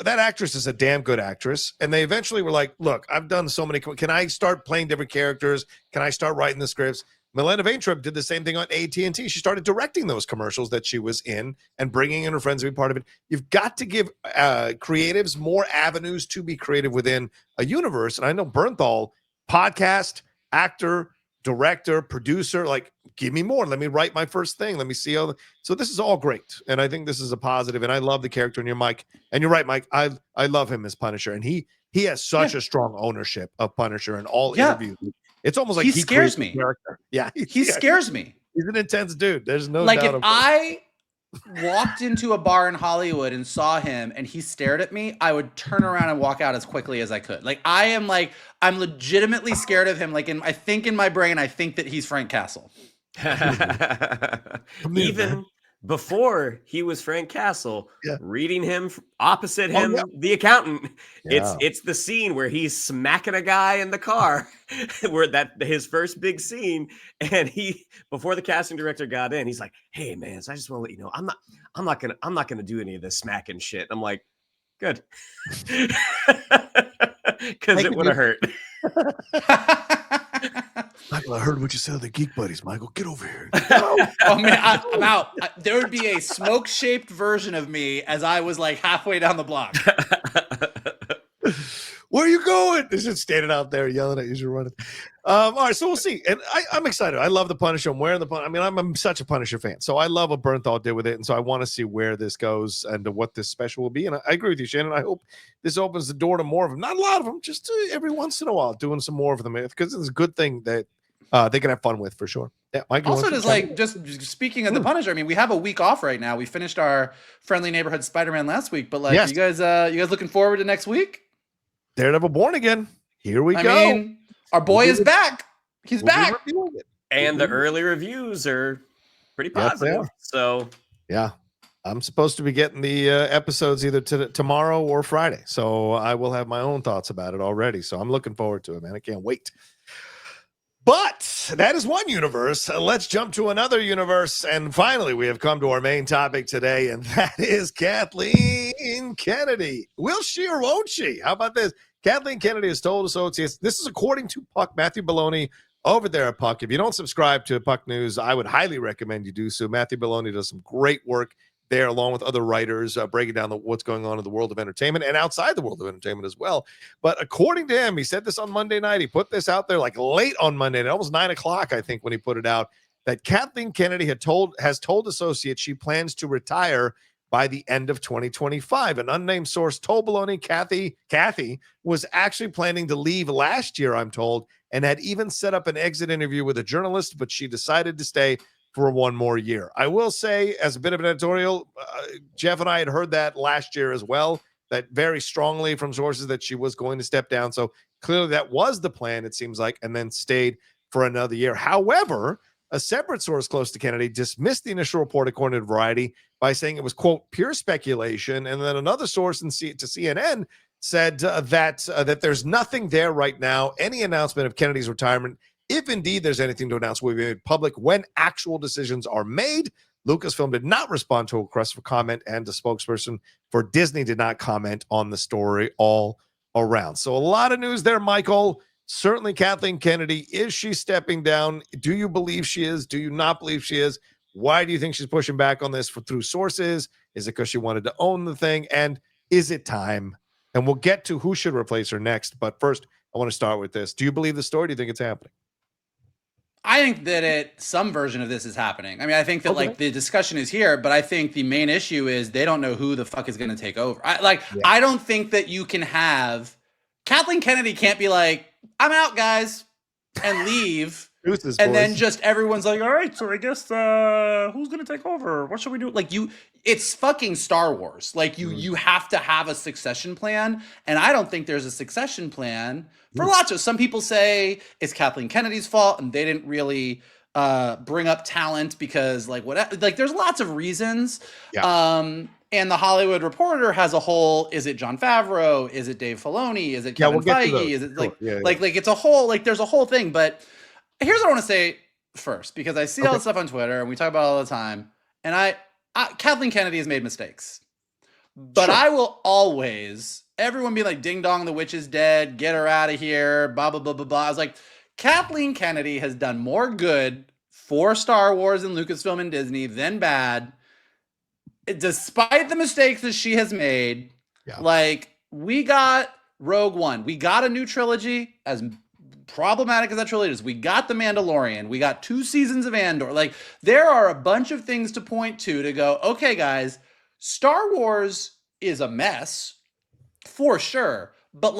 Speaker 1: That actress is a damn good actress. And they eventually were like, look, I've done so many. Can I start playing different characters? Can I start writing the scripts? Milena Vaintrub did the same thing on AT&T. She started directing those commercials that she was in and bringing in her friends to be part of it. You've got to give creatives more avenues to be creative within a universe. And I know Bernthal, podcast, actor, director, producer, like, give me more. Let me write my first thing. Let me see how. So this is all great. And I think this is a positive. And I love the character in your Mike. And you're right, Mike. I love him as Punisher. And he has such a strong ownership of Punisher in all interviews. It's almost like
Speaker 2: he scares me.
Speaker 1: Yeah.
Speaker 2: He scares me.
Speaker 1: He's an intense dude. There's no
Speaker 2: like
Speaker 1: doubt.
Speaker 2: If I walked into a bar in Hollywood and saw him and he stared at me, I would turn around and walk out as quickly as I could. Like, I'm legitimately scared of him. Like, I think in my brain, I think that he's Frank Castle.
Speaker 3: Even before he was Frank Castle, reading him opposite him, the accountant. It's the scene where he's smacking a guy in the car, where his first big scene, and he, before the casting director got in, he's like, "Hey man, so I just want to let you know, I'm not gonna do any of this smacking shit." I'm like, good, because it would have hurt.
Speaker 1: Michael, I heard what you said to the Geek Buddies. Michael, get over here.
Speaker 2: Oh man, I'm out. There would be a smoke-shaped version of me as I was like halfway down the block.
Speaker 1: Where are you going? They're just standing out there yelling at you as you're running. All right, so we'll see. And I'm excited. I love the Punisher. I'm wearing the Punisher. I mean, I'm such a Punisher fan. So I love what Bernthal did with it. And so I want to see where this goes and what this special will be. And I agree with you, Shannon. I hope this opens the door to more of them. Not a lot of them, just every once in a while, doing some more of them. Because it's a good thing that they can have fun with for sure. Yeah, Mike.
Speaker 2: Also, just speaking of the Punisher, I mean, we have a week off right now. We finished our Friendly Neighborhood Spider-Man last week. But like, you guys looking forward to next week?
Speaker 1: Daredevil Born Again. Here we go.
Speaker 2: I mean, our boy is back. He's back.
Speaker 3: And the early reviews are pretty positive. So
Speaker 1: yeah, I'm supposed to be getting the episodes either tomorrow or Friday. So I will have my own thoughts about it already. So I'm looking forward to it, man. I can't wait. But that is one universe. Let's jump to another universe. And finally, we have come to our main topic today, and that is Kathleen Kennedy. Will she or won't she? How about this? Kathleen Kennedy has told associates, this is according to Puck, Matthew Belloni over there at Puck. If you don't subscribe to Puck News, I would highly recommend you do so. Matthew Belloni does some great work, there, along with other writers, breaking down what's going on in the world of entertainment and outside the world of entertainment as well. But according to him, he said this on Monday night. He put this out there like late on Monday, almost 9 o'clock, I think, when he put it out, that Kathleen Kennedy has told associates she plans to retire by the end of 2025. An unnamed source told Baloney Kathy was actually planning to leave last year, I'm told, and had even set up an exit interview with a journalist, but she decided to stay for one more year. I will say, as a bit of an editorial, Jeff and I had heard that last year as well, that very strongly from sources that she was going to step down. So clearly that was the plan, it seems like, and then stayed for another year. However, a separate source close to Kennedy dismissed the initial report, according to Variety, by saying it was, quote, pure speculation. And then another source to CNN said that there's nothing there right now. Any announcement of Kennedy's retirement, if indeed there's anything to announce, will be made public when actual decisions are made. Lucasfilm did not respond to a request for comment, and the spokesperson for Disney did not comment on the story all around. So a lot of news there, Michael. Certainly Kathleen Kennedy, is she stepping down? Do you believe she is? Do you not believe she is? Why do you think she's pushing back on this through sources? Is it because she wanted to own the thing? And is it time? And we'll get to who should replace her next. But first, I want to start with this. Do you believe the story? Do you think it's happening?
Speaker 2: I think that some version of this is happening. I mean, I think that like the discussion is here, but I think the main issue is they don't know who the fuck is going to take over. I don't think that you can have Kathleen Kennedy can't be like, I'm out, guys, and leave. And then just everyone's like, all right, so I guess who's gonna take over? What should we do? Like it's fucking Star Wars. Like you have to have a succession plan, and I don't think there's a succession plan for lots of. Some people say it's Kathleen Kennedy's fault, and they didn't really bring up talent because there's lots of reasons. Yeah. And the Hollywood Reporter has a whole, is it Jon Favreau? Is it Dave Filoni? Is it Kevin Feige? Is it like it's a whole, there's a whole thing. But here's what I want to say first, because I see all this stuff on Twitter and we talk about it all the time. And Kathleen Kennedy has made mistakes, but I will always, everyone be like, ding dong, the witch is dead. Get her out of here. Blah, blah, blah, blah, blah. I was like, Kathleen Kennedy has done more good for Star Wars and Lucasfilm and Disney than bad. Despite the mistakes that she has made, we got Rogue One. We got a new trilogy, as problematic as that trilogy is. We got The Mandalorian. We got 2 seasons of Andor. Like, there are a bunch of things to point to go, okay, guys, Star Wars is a mess, for sure. But,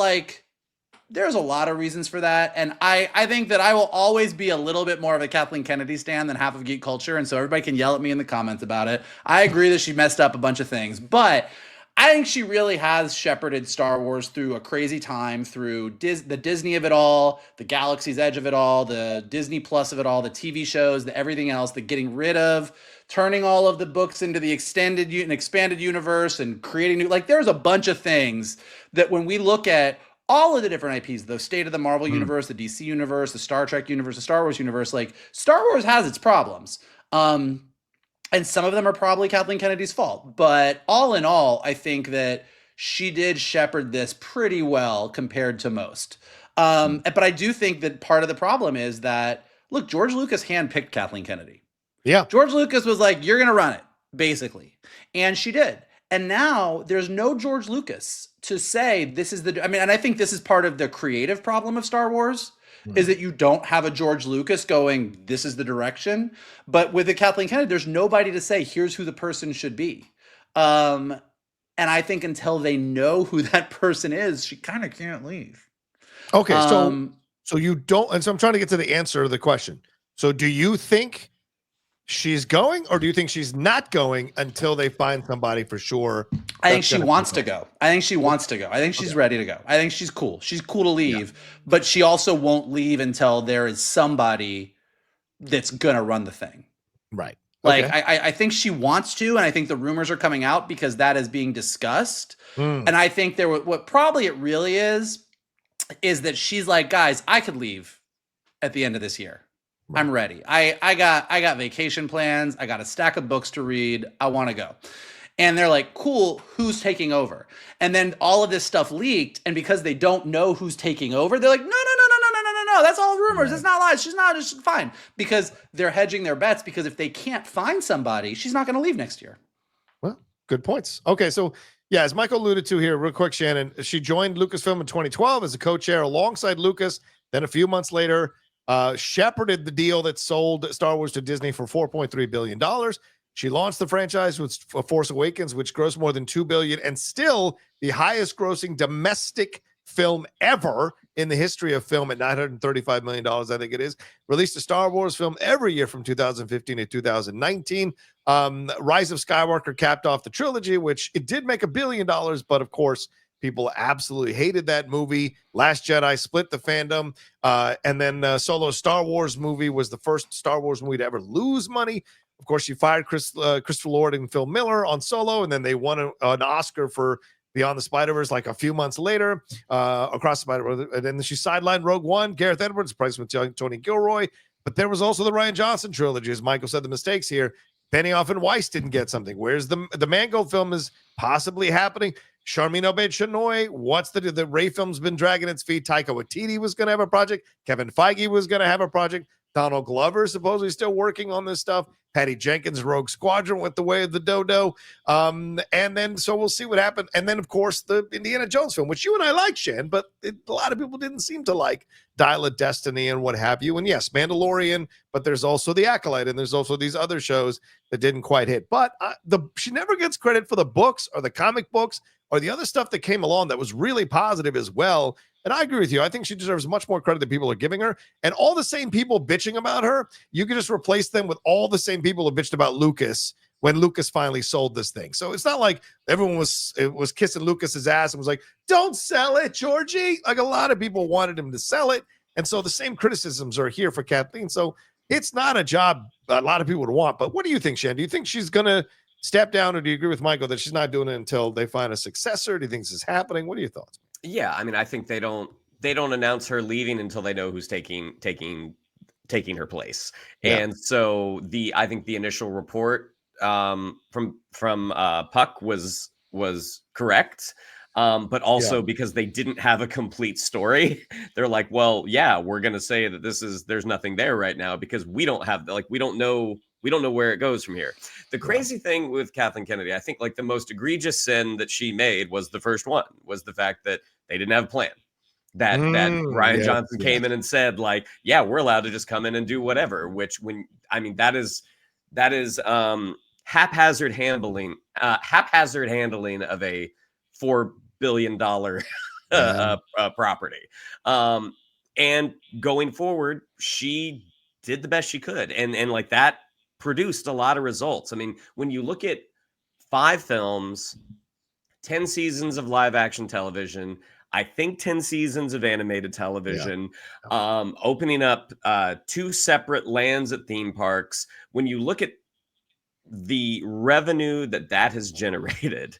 Speaker 2: there's a lot of reasons for that. And I think that I will always be a little bit more of a Kathleen Kennedy stan than half of geek culture. And so everybody can yell at me in the comments about it. I agree that she messed up a bunch of things, but I think she really has shepherded Star Wars through a crazy time, through the Disney of it all, the Galaxy's Edge of it all, the Disney Plus of it all, the TV shows, the everything else, the getting rid of, turning all of the books into the expanded universe and creating new, there's a bunch of things that when we look at all of the different IPs, the state of the Marvel universe, the DC universe, the Star Trek universe, the Star Wars universe, Star Wars has its problems. And some of them are probably Kathleen Kennedy's fault. But all in all, I think that she did shepherd this pretty well compared to most. But I do think that part of the problem is that, look, George Lucas handpicked Kathleen Kennedy. Yeah. George Lucas was like, you're going to run it, basically. And she did. And now there's no George Lucas to say this is and I think this is part of the creative problem of Star Wars, is that you don't have a George Lucas going, this is the direction. But with the Kathleen Kennedy, there's nobody to say, here's who the person should be. And I think until they know who that person is, she kind of can't leave.
Speaker 1: Okay, so you don't, and so I'm trying to get to the answer to the question. So do you think she's going, or do you think she's not going until they find somebody for sure?
Speaker 2: I think she wants to go. I think she wants to go. I think she's ready to go. I think she's cool. She's cool to leave, but she also won't leave until there is somebody that's going to run the thing.
Speaker 1: Right.
Speaker 2: I think she wants to, and I think the rumors are coming out because that is being discussed. And I think what probably it really is that she's like, guys, I could leave at the end of this year. I'm ready. I got vacation plans. I got a stack of books to read. I want to go. And they're like, cool, who's taking over? And then all of this stuff leaked. And because they don't know who's taking over, they're like, no. That's all rumors. It's not lies. She's not. It's fine. Because they're hedging their bets, because if they can't find somebody, she's not going to leave next year.
Speaker 1: Well, good points. Okay, so yeah, as Michael alluded to here, real quick, Shannon, she joined Lucasfilm in 2012 as a co-chair alongside Lucas. Then a few months later, shepherded the deal that sold Star Wars to Disney for $4.3 billion. She launched the franchise with Force Awakens, which grossed more than $2 billion, and still the highest grossing domestic film ever in the history of film at $935 million, I think it is. Released a Star Wars film every year from 2015 to 2019. Rise of Skywalker capped off the trilogy, which it did make $1 billion, but of course, people absolutely hated that movie. Last Jedi split the fandom. And then Solo Star Wars movie was the first Star Wars movie to ever lose money. Of course, she fired Christopher Lord and Phil Miller on Solo, and then they won an Oscar for Beyond the Spider-Verse like a few months later, Across the Spider-Verse. And then she sidelined Rogue One, Gareth Edwards, price with Tony Gilroy. But there was also the Rian Johnson trilogy. As Michael said, the mistakes here. Benioff and Weiss didn't get something. Where's the Mango film is possibly happening. Charmin Obaid-Chinoy, what's the Ray film's been dragging its feet. Taika Waititi was going to have a project. Kevin Feige was going to have a project. Donald Glover supposedly still working on this stuff. Patty Jenkins, Rogue Squadron went the way of the dodo. And then, so we'll see what happened. And then, of course, the Indiana Jones film, which you and I like, Shan, but a lot of people didn't seem to like Dial of Destiny and what have you. And yes, Mandalorian, but there's also The Acolyte, and there's also these other shows that didn't quite hit. But she never gets credit for the books or the comic books or the other stuff that came along that was really positive as well. And I agree with you. I think she deserves much more credit than people are giving her. And all the same people bitching about her, you can just replace them with all the same people who bitched about Lucas when Lucas finally sold this thing. So it's not like everyone was kissing Lucas's ass and was like, don't sell it, Georgie. Like a lot of people wanted him to sell it. And so the same criticisms are here for Kathleen. So it's not a job a lot of people would want. But what do you think, Shan? Do you think she's going to step down, or do you agree with Michael that she's not doing it until they find a successor? Do you think this is happening? What are your thoughts?
Speaker 3: Yeah, I mean, I think they don't announce her leaving until they know who's taking her place.
Speaker 1: Yeah.
Speaker 3: And so I think the initial report from Puck was correct. But also because they didn't have a complete story, they're like, well, yeah, we're going to say that there's nothing there right now because we don't know where it goes from here. The crazy thing with Kathleen Kennedy, I think like the most egregious sin that she made was the first one, was the fact that they didn't have a plan. That Rian Johnson came in and said like, yeah, we're allowed to just come in and do whatever, that is haphazard handling of a $4 billion property. And going forward, she did the best she could. And like that produced a lot of results. I mean, when you look at 5 films, 10 seasons of live action television, I think 10 seasons of animated television, opening up 2 separate lands at theme parks. When you look at the revenue that has generated,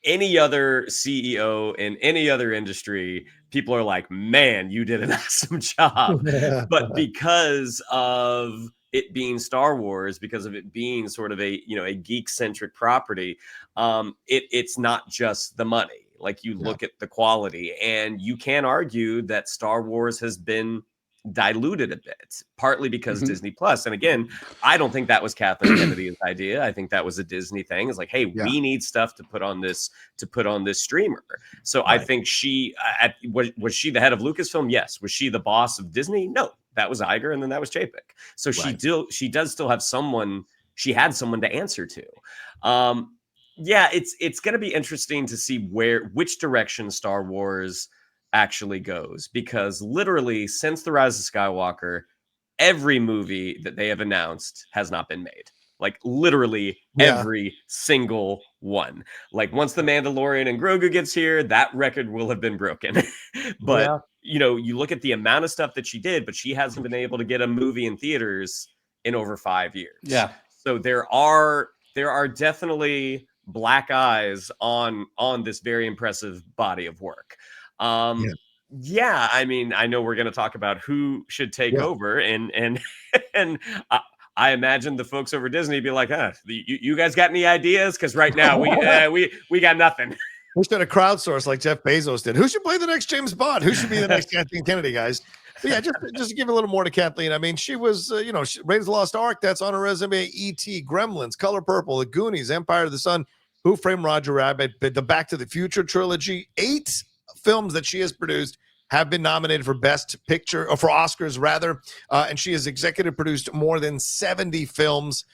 Speaker 3: any other CEO in any other industry, people are like, man, you did an awesome job. But because of it being Star Wars, because of it being sort of a geek centric property, it's not just the money. Like you look at the quality, and you can argue that Star Wars has been diluted a bit, partly because Disney Plus. And again, I don't think that was Kathleen Kennedy's idea. I think that was a Disney thing. It's like, hey, we need stuff to put on this streamer. So I think she was she the head of Lucasfilm? Yes. Was she the boss of Disney? No, that was Iger, and then that was Chapek. So she does still have someone. She had someone to answer to. It's going to be interesting to see which direction Star Wars actually goes, because literally since The Rise of Skywalker, every movie that they have announced has not been made. Like literally every single one. Like once The Mandalorian and Grogu gets here, that record will have been broken. But you look at the amount of stuff that she did, but she hasn't been able to get a movie in theaters in over 5 years. Yeah. So there are definitely black eyes on this very impressive body of work. I mean, I know we're going to talk about who should take over, and I imagine the folks over Disney be like, you guys got any ideas? Because right now we got nothing.
Speaker 1: We should have crowdsourced like Jeff Bezos did. Who should play the next James Bond? Who should be the next Kathleen Kennedy, guys? But yeah, just to give a little more to Kathleen. I mean, she was, Raiders of the Lost Ark. That's on her resume. E.T., Gremlins, Color Purple, The Goonies, Empire of the Sun, Who Framed Roger Rabbit, the Back to the Future trilogy. 8 films that she has produced have been nominated for Best Picture, or for Oscars rather, and she has executive produced more than 70 films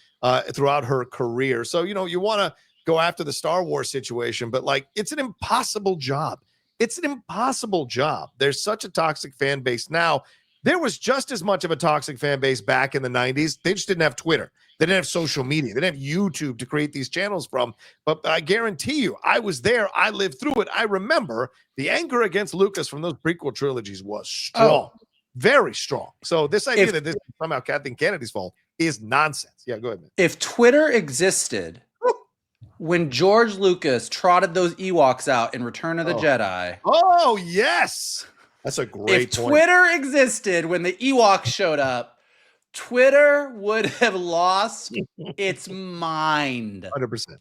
Speaker 1: throughout her career. So you want to go after the Star Wars situation, but like it's an impossible job. It's an impossible job. There's such a toxic fan base now. There was just as much of a toxic fan base back in the 90s. They just didn't have Twitter. They didn't have social media. They didn't have YouTube to create these channels from. But I guarantee you, I was there. I lived through it. I remember the anger against Lucas from those prequel trilogies was strong, very strong. So this idea that this is somehow Kathleen Kennedy's fault is nonsense. Yeah, go ahead, man.
Speaker 2: If Twitter existed when George Lucas trotted those Ewoks out in Return of the Jedi.
Speaker 1: Oh, yes. That's a great point.
Speaker 2: If Twitter existed when the Ewoks showed up, Twitter would have lost its mind.
Speaker 1: 100%.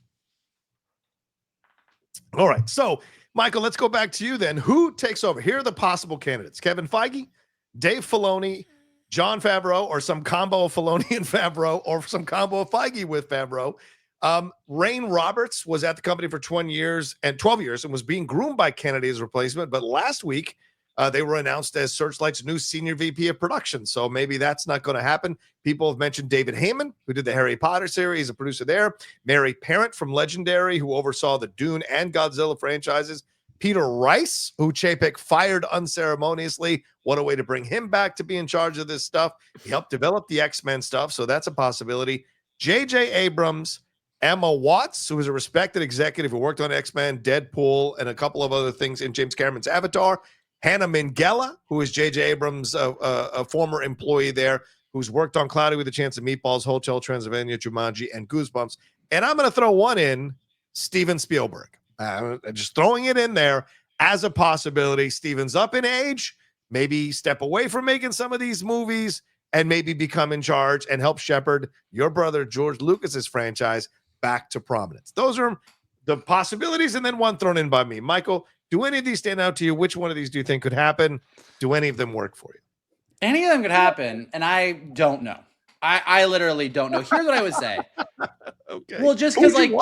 Speaker 1: All right. So, Michael, let's go back to you then. Who takes over? Here are the possible candidates. Kevin Feige, Dave Filoni, Jon Favreau, or some combo of Filoni and Favreau, or some combo of Feige with Favreau. Rain Roberts was at the company for 12 years and was being groomed by Kennedy as replacement. But last week, they were announced as Searchlight's new senior VP of production. So maybe that's not going to happen. People have mentioned David Heyman, who did the Harry Potter series, a producer there. Mary Parent from Legendary, who oversaw the Dune and Godzilla franchises. Peter Rice, who Chapek fired unceremoniously. What a way to bring him back to be in charge of this stuff. He helped develop the X-Men stuff, so that's a possibility. J.J. Abrams, Emma Watts, who is a respected executive who worked on X-Men, Deadpool, and a couple of other things in James Cameron's Avatar. Hannah Minghella, who is J.J. Abrams, a former employee there, who's worked on Cloudy with a Chance of Meatballs, Hotel Transylvania, Jumanji, and Goosebumps. And I'm going to throw one in, Steven Spielberg. Just throwing it in there as a possibility. Steven's up in age, maybe step away from making some of these movies and maybe become in charge and help shepherd your brother George Lucas's franchise back to prominence. Those are the possibilities, and then one thrown in by me. Michael, do any of these stand out to you? Which one of these do you think could happen? Do any of them work for you?
Speaker 2: Any of them could happen, and I don't know. I literally don't know. Here's what I would say.
Speaker 1: Okay.
Speaker 2: Well, just because, like,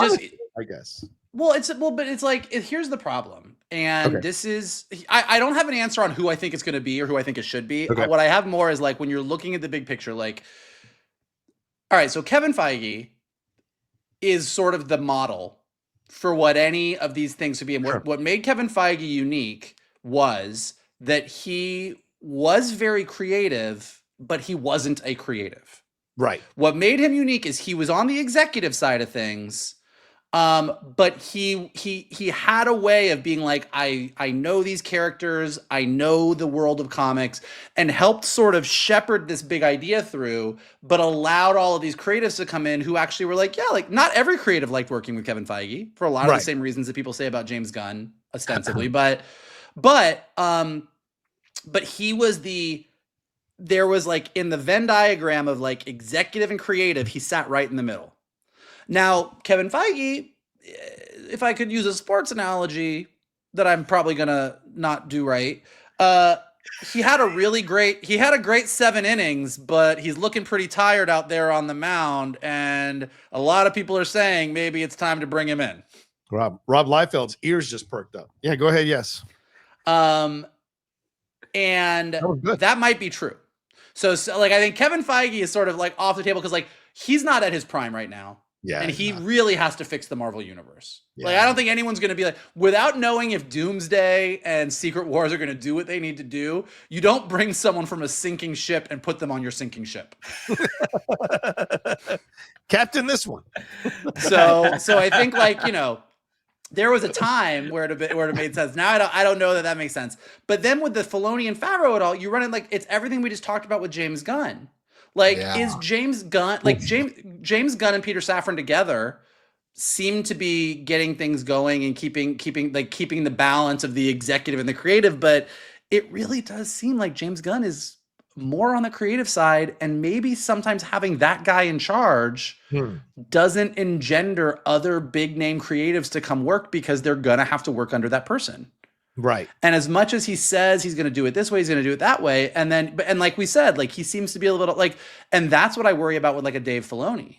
Speaker 1: I guess.
Speaker 2: But it's like, here's the problem. And this is, I don't have an answer on who I think it's going to be or who I think it should be.
Speaker 1: Okay.
Speaker 2: What I have more is, like, when you're looking at the big picture, like, all right, so Kevin Feige is sort of the model for what any of these things would be. And what made Kevin Feige unique was that he was very creative, but he wasn't a creative.
Speaker 1: Right.
Speaker 2: What made him unique is he was on the executive side of things, but he had a way of being like, I know these characters, I know the world of comics, and helped sort of shepherd this big idea through, but allowed all of these creatives to come in who actually were like, yeah, like not every creative liked working with Kevin Feige for a lot of the same reasons that people say about James Gunn, ostensibly, but he was there was like in the Venn diagram of like executive and creative, he sat right in the middle. Now, Kevin Feige, if I could use a sports analogy that I'm probably going to not do right, he had a great 7 innings, but he's looking pretty tired out there on the mound. And a lot of people are saying maybe it's time to bring him in.
Speaker 1: Rob Liefeld's ears just perked up. Yeah, go ahead. Yes.
Speaker 2: And that might be true. So like, I think Kevin Feige is sort of like off the table because like he's not at his prime right now.
Speaker 1: Yeah.
Speaker 2: And he really has to fix the Marvel universe. Yeah. Like, I don't think anyone's going to be like, without knowing if Doomsday and Secret Wars are going to do what they need to do, you don't bring someone from a sinking ship and put them on your sinking ship.
Speaker 1: Captain this one.
Speaker 2: So I think, like, you know, there was a time where it made sense. Now I don't know that makes sense. But then with the Filoni and Favreau at all, you run it like it's everything we just talked about with James Gunn. Like, is James Gunn, like James Gunn and Peter Safran together seem to be getting things going and keeping the balance of the executive and the creative, but it really does seem like James Gunn is more on the creative side, and maybe sometimes having that guy in charge doesn't engender other big name creatives to come work because they're gonna have to work under that person.
Speaker 1: Right.
Speaker 2: And as much as he says he's going to do it this way, he's going to do it that way. And then, and like we said, like he seems to be a little like, and that's what I worry about with like a Dave Filoni.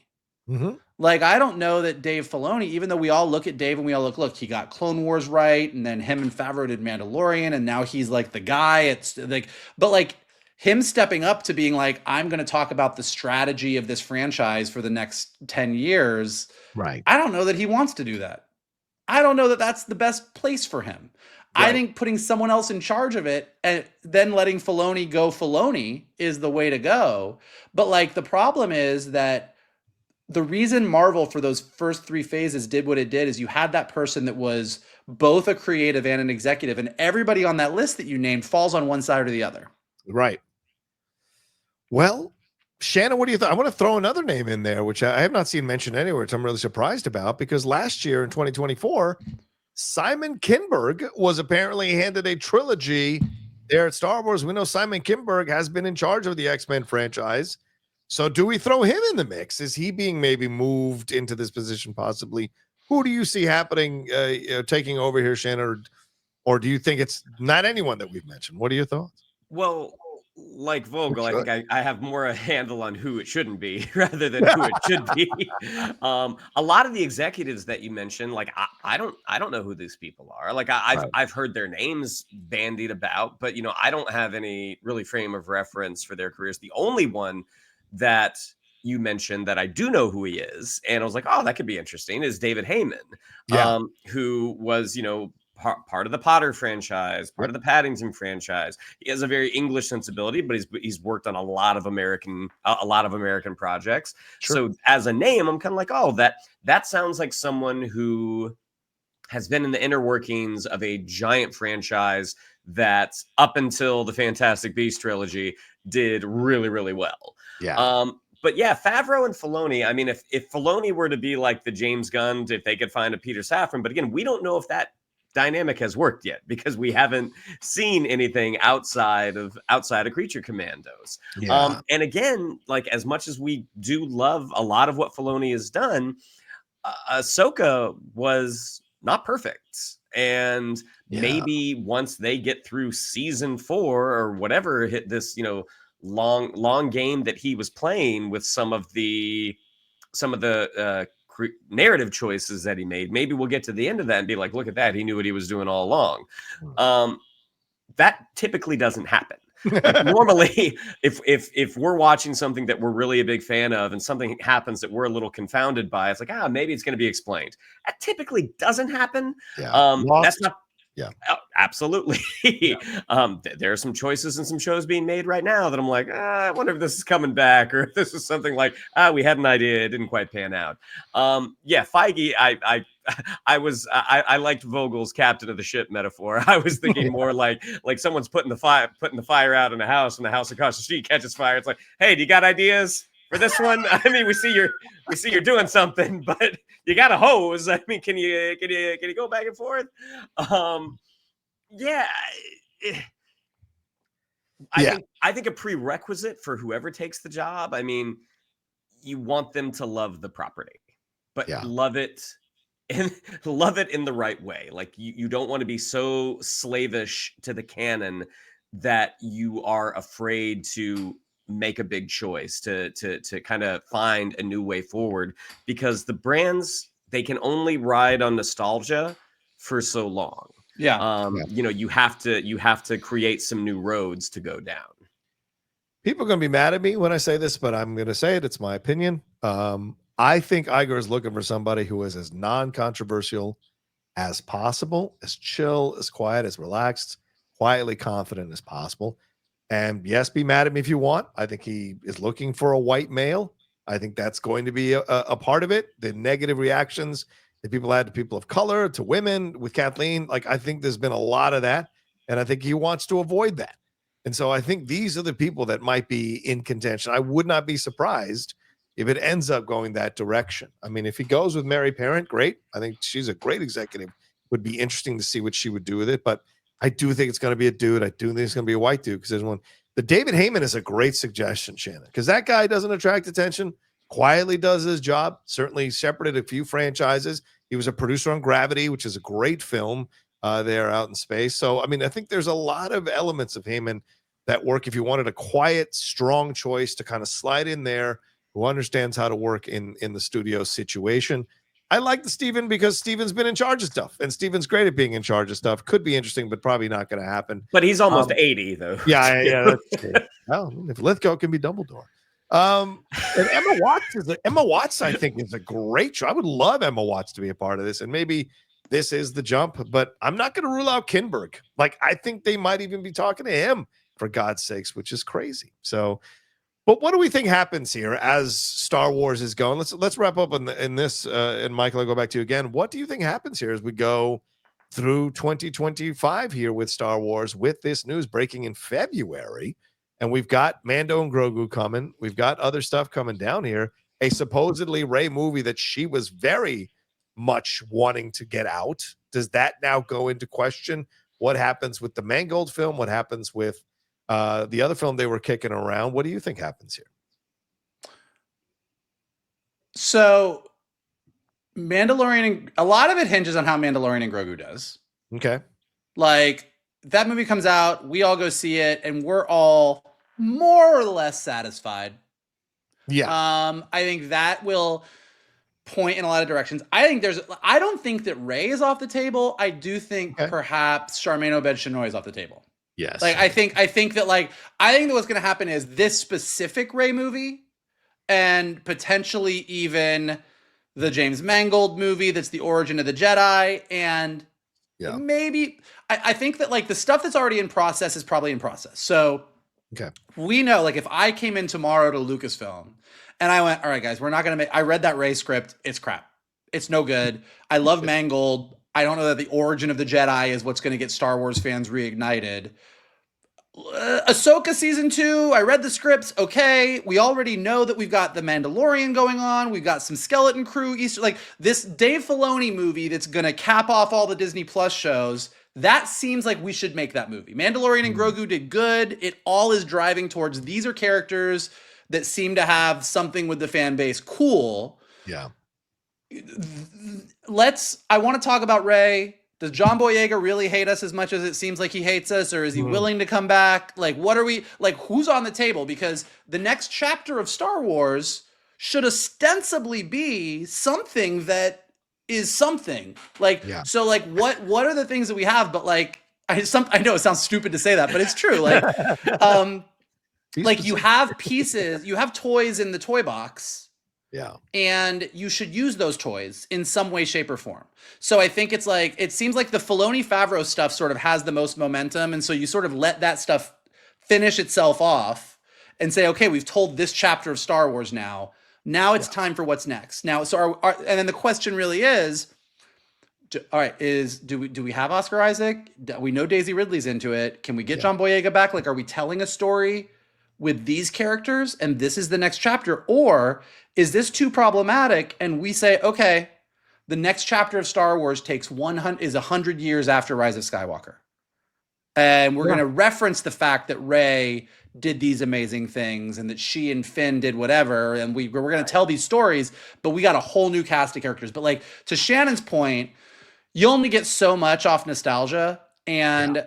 Speaker 1: Mm-hmm.
Speaker 2: Like, I don't know that Dave Filoni, even though we all look at Dave and we all look, he got Clone Wars right. And then him and Favreau did Mandalorian. And now he's like the guy. It's like, but like him stepping up to being like, I'm going to talk about the strategy of this franchise for the next 10 years.
Speaker 1: Right.
Speaker 2: I don't know that he wants to do that. I don't know that that's the best place for him. Right. I think putting someone else in charge of it and then letting Filoni go Filoni is the way to go. But like the problem is that the reason Marvel for those first 3 phases did what it did is you had that person that was both a creative and an executive, and everybody on that list that you named falls on one side or the other.
Speaker 1: Right. Well, Shannon, what do you think? I want to throw another name in there, which I have not seen mentioned anywhere, which I'm really surprised about, because last year in 2024, Simon Kinberg was apparently handed a trilogy there at Star Wars. We know Simon Kinberg has been in charge of the X-Men franchise. So do we throw him in the mix? Is he being maybe moved into this position possibly? Who do you see happening, taking over here, Shannon? Or do you think it's not anyone that we've mentioned? What are your thoughts?
Speaker 3: Well, like Vogel, I think I have more a handle on who it shouldn't be rather than who it should be. A lot of the executives that you mentioned, like I don't know who these people are. Like I've heard their names bandied about, but you know, I don't have any really frame of reference for their careers. The only one that you mentioned that I do know who he is, and I was like, oh, that could be interesting, is David Heyman, who was, you know, part of the Potter franchise, part of the Paddington franchise. He has a very English sensibility, but he's worked on a lot of American projects. Sure. So as a name, I'm kind of like, oh, that sounds like someone who has been in the inner workings of a giant franchise that up until the Fantastic Beasts trilogy did really, really well.
Speaker 1: Yeah.
Speaker 3: But yeah, Favreau and Filoni, I mean, if Filoni were to be like the James Gunn, if they could find a Peter Safran, but again, we don't know if that dynamic has worked yet because we haven't seen anything outside of Creature Commandos.
Speaker 1: Yeah.
Speaker 3: And again, like as much as we do love a lot of what Filoni has done, Ahsoka was not perfect. And maybe once they get through season 4 or whatever, hit this, you know, long game that he was playing with some of the narrative choices that he made, maybe we'll get to the end of that and be like, look at that, he knew what he was doing all along. That typically doesn't happen. Like normally, if we're watching something that we're really a big fan of and something happens that we're a little confounded by, it's like, maybe it's going to be explained. That typically doesn't happen. That's not.
Speaker 1: Yeah,
Speaker 3: absolutely. There are some choices and some shows being made right now that I'm like, I wonder if this is coming back, or if this is something like, we had an idea, it didn't quite pan out. Feige, I liked Vogel's captain of the ship metaphor. I was thinking more like someone's putting the fire out in a house, and the house across the street catches fire. It's like, hey, do you got ideas for this one? I mean, we see you're doing something, but you got a hose. I mean, can you go back and forth? I think a prerequisite for whoever takes the job, I mean, you want them to love the property, but love it in the right way. Like you don't want to be so slavish to the canon that you are afraid to make a big choice to kind of find a new way forward, because the brands, they can only ride on nostalgia for so long. You know, you have to create some new roads to go down.
Speaker 1: People are going to be mad at me when I say this, but I'm going to say it. It's my opinion. I think Iger is looking for somebody who is as non-controversial as possible, as chill, as quiet, as relaxed, quietly confident as possible. And yes, be mad at me if you want. I think he is looking for a white male. I think that's going to be a part of it. The negative reactions that people had to people of color, to women with Kathleen, like I think there's been a lot of that. And I think he wants to avoid that. And so I think these are the people that might be in contention. I would not be surprised if it ends up going that direction. I mean, if he goes with Mary Parent, great. I think she's a great executive. Would be interesting to see what she would do with it. But I do think it's going to be a dude. I do think it's going to be a white dude, because there's one. The David Heyman is a great suggestion, Shannon, because that guy doesn't attract attention, quietly does his job, certainly shepherded a few franchises. He was a producer on Gravity, which is a great film. there out in space. So, I mean, I think there's a lot of elements of Heyman that work if you wanted a quiet, strong choice to kind of slide in there, who understands how to work in the studio situation. I like the Steven because Steven's been in charge of stuff, and Steven's great at being in charge of stuff. Could be interesting, but probably not going to happen.
Speaker 3: But he's almost 80, though.
Speaker 1: Yeah. That's true. Well, if Lithgow can be Dumbledore. And Emma Watts, I think, is a great show. I would love Emma Watts to be a part of this, and maybe this is the jump, but I'm not going to rule out Kinberg. Like, I think they might even be talking to him, for God's sakes, which is crazy. So, but what do we think happens here as Star Wars is going? Let's wrap up in this. And Michael, I'll go back to you again. What do you think happens here as we go through 2025 here with Star Wars, with this news breaking in February? And we've got Mando and Grogu coming. We've got other stuff coming down here. A supposedly Rey movie that she was very much wanting to get out. Does that now go into question? What happens with the Mangold film? What happens with the other film they were kicking around? What do you think happens here?
Speaker 2: So Mandalorian, a lot of it hinges on how Mandalorian and Grogu does.
Speaker 1: Okay.
Speaker 2: Like, that movie comes out, we all go see it, and we're all more or less satisfied.
Speaker 1: Yeah.
Speaker 2: I think that will point in a lot of directions. I don't think that Rey is off the table. I do think perhaps Charmaine Obed-Chinoy is off the table.
Speaker 1: Yes.
Speaker 2: Like, I think that what's going to happen is this specific Rey movie, and potentially even the James Mangold movie that's the origin of the Jedi, and maybe I think that, like, the stuff that's already in process is probably in process. So we know, like, if I came in tomorrow to Lucasfilm and I went, all right, guys, we're not going to I read that Rey script. It's crap. It's no good. I love Mangold. I don't know that the origin of the Jedi is what's going to get Star Wars fans reignited. Ahsoka season 2, I read the scripts. Okay, we already know that we've got the Mandalorian going on. We've got some Skeleton Crew Easter, like this Dave Filoni movie that's going to cap off all the Disney Plus shows. That seems like we should make that movie. Mandalorian and Grogu did good. It all is driving towards these are characters that seem to have something with the fan base. Cool.
Speaker 1: Yeah.
Speaker 2: I want to talk about Rey. Does John Boyega really hate us as much as it seems like he hates us, or is he willing to come back? Like, what are we, like, who's on the table? Because the next chapter of Star Wars should ostensibly be something that is something. Like, so, like, what are the things that we have? But, like, I know it sounds stupid to say that, but it's true. Like, like, you have pieces, you have toys in the toy box.
Speaker 1: Yeah.
Speaker 2: And you should use those toys in some way, shape, or form. So I think it's like, it seems like the Filoni Favreau stuff sort of has the most momentum. And so you sort of let that stuff finish itself off and say, okay, we've told this chapter of Star Wars now. Now it's time for what's next. Now, so and then the question really is, all right, do we have Oscar Isaac? We know Daisy Ridley's into it. Can we get John Boyega back? Like, are we telling a story with these characters and this is the next chapter? Or is this too problematic and we say, okay, the next chapter of Star Wars takes 100 years after Rise of Skywalker. And we're going to reference the fact that Rey did these amazing things and that she and Finn did whatever. And we're going to tell these stories, but we got a whole new cast of characters. But, like, to Shannon's point, you only get so much off nostalgia. And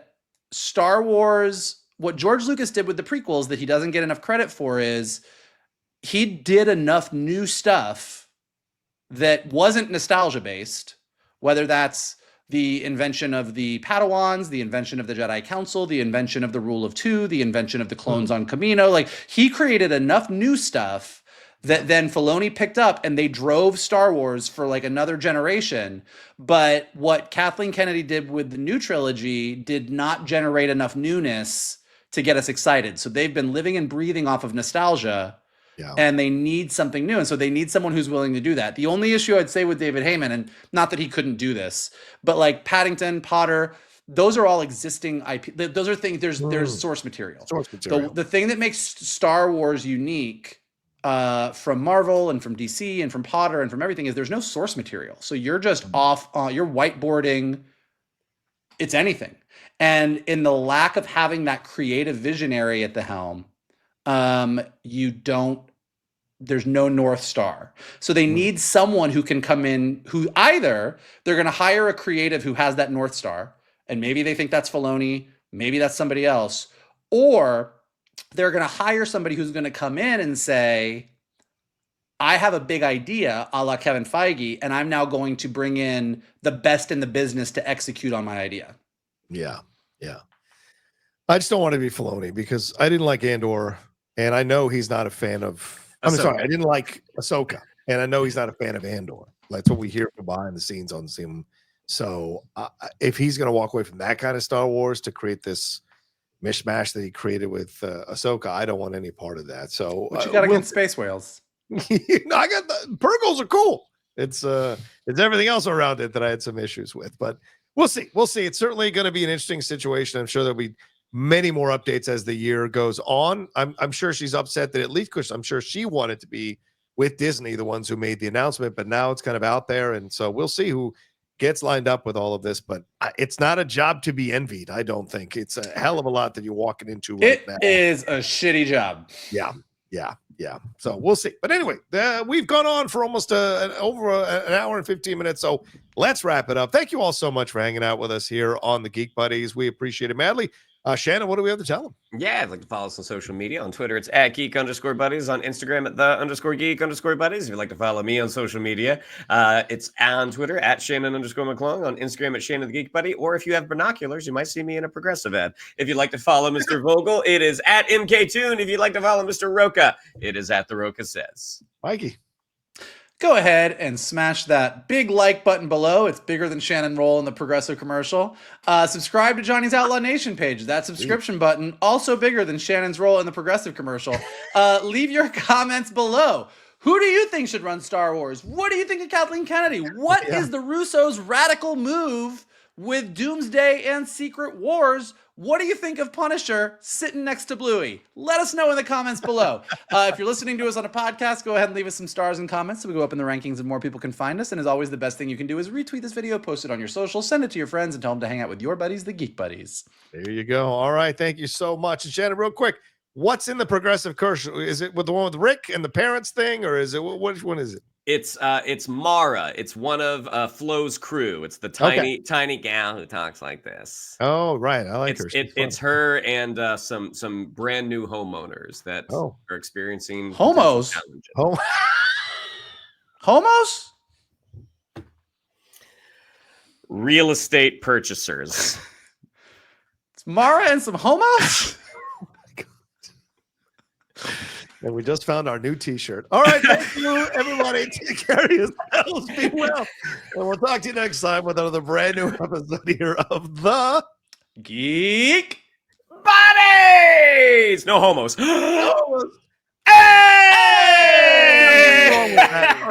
Speaker 2: Star Wars, what George Lucas did with the prequels that he doesn't get enough credit for is he did enough new stuff that wasn't nostalgia based, whether that's the invention of the Padawans, the invention of the Jedi Council, the invention of the Rule of Two, the invention of the clones on Camino. Like, he created enough new stuff that then Filoni picked up and they drove Star Wars for like another generation. But what Kathleen Kennedy did with the new trilogy did not generate enough newness to get us excited. So they've been living and breathing off of nostalgia. And they need something new. And so they need someone who's willing to do that. The only issue I'd say with David Heyman, and not that he couldn't do this, but like Paddington, Potter, those are all existing IP. Those are things, there's source material. The thing that makes Star Wars unique from Marvel and from DC and from Potter and from everything is there's no source material. So you're just off, you're whiteboarding, it's anything. And in the lack of having that creative visionary at the helm, there's no North Star. So they need someone who can come in, who either they're going to hire a creative who has that North Star and maybe they think that's Filoni, maybe that's somebody else, or they're going to hire somebody who's going to come in and say, I have a big idea a la Kevin Feige, and I'm now going to bring in the best in the business to execute on my idea.
Speaker 1: Yeah. I just don't want to be Filoni because I didn't like Andor, and I know he's not a fan of. I'm sorry, I didn't like Ahsoka, and I know he's not a fan of Andor. That's what we hear from behind the scenes on Zoom. So if he's going to walk away from that kind of Star Wars to create this mishmash that he created with Ahsoka, I don't want any part of that. So
Speaker 2: what you got against space whales?
Speaker 1: No, I got the Purgles are cool. It's everything else around it that I had some issues with, but we'll see. It's certainly going to be an interesting situation. I'm sure there'll be many more updates as the year goes on. I'm sure she's upset that it leaked because I'm sure she wanted to be with Disney, the ones who made the announcement, but now it's kind of out there, and so we'll see who gets lined up with all of this. But it's not a job to be envied. I don't think it's a hell of a lot that you're walking into right now.
Speaker 2: It is a shitty job.
Speaker 1: Yeah. So we'll see. But anyway, we've gone on for almost over an hour and 15 minutes. So let's wrap it up. Thank you all so much for hanging out with us here on the Geek Buddies. We appreciate it madly. Shannon, what do we have to tell them?
Speaker 3: Yeah, I'd like to follow us on social media. On Twitter, it's at geek_buddies. On Instagram, at the_geek_buddies. If you'd like to follow me on social media, it's on Twitter, at Shannon_McClung. On Instagram, at Shannon the Geek Buddy. Or if you have binoculars, you might see me in a Progressive ad. If you'd like to follow Mr. Vogel, it is at MKToon. If you'd like to follow Mr. Rocha, it is at The Rocha Says.
Speaker 1: Mikey.
Speaker 2: Go ahead and smash that big like button below. It's bigger than Shannon Roll in the Progressive commercial. Subscribe to Johnny's Outlaw Nation page. That subscription button, also bigger than Shannon's role in the Progressive commercial. Leave your comments below. Who do you think should run Star Wars? What do you think of Kathleen Kennedy? What is the Russos' radical move with Doomsday and Secret Wars? What do you think of Punisher sitting next to Bluey? Let us know in the comments below. If you're listening to us on a podcast, go ahead and leave us some stars and comments so we go up in the rankings and more people can find us. And as always, the best thing you can do is retweet this video, post it on your socials, send it to your friends, and tell them to hang out with your buddies, the Geek Buddies.
Speaker 1: There you go. All right. Thank you so much. And Shannon, real quick, what's in the Progressive commercial? Is it with the one with Rick and the parents thing, or is it which one is it?
Speaker 3: It's Mara. It's one of Flo's crew. It's the tiny gal who talks like this.
Speaker 1: Oh, right. I like her.
Speaker 3: It's her and some brand new homeowners that are experiencing
Speaker 2: homos. Homos?
Speaker 3: Real estate purchasers.
Speaker 2: It's Mara and some homos?
Speaker 1: And we just found our new t-shirt. All right. Thank you, everybody. Take care of yourselves. Be well. And we'll talk to you next time with another brand new episode here of the
Speaker 2: Geek
Speaker 3: Buddies. No homos.
Speaker 1: No homos.
Speaker 3: Hey!
Speaker 1: What's wrong with that?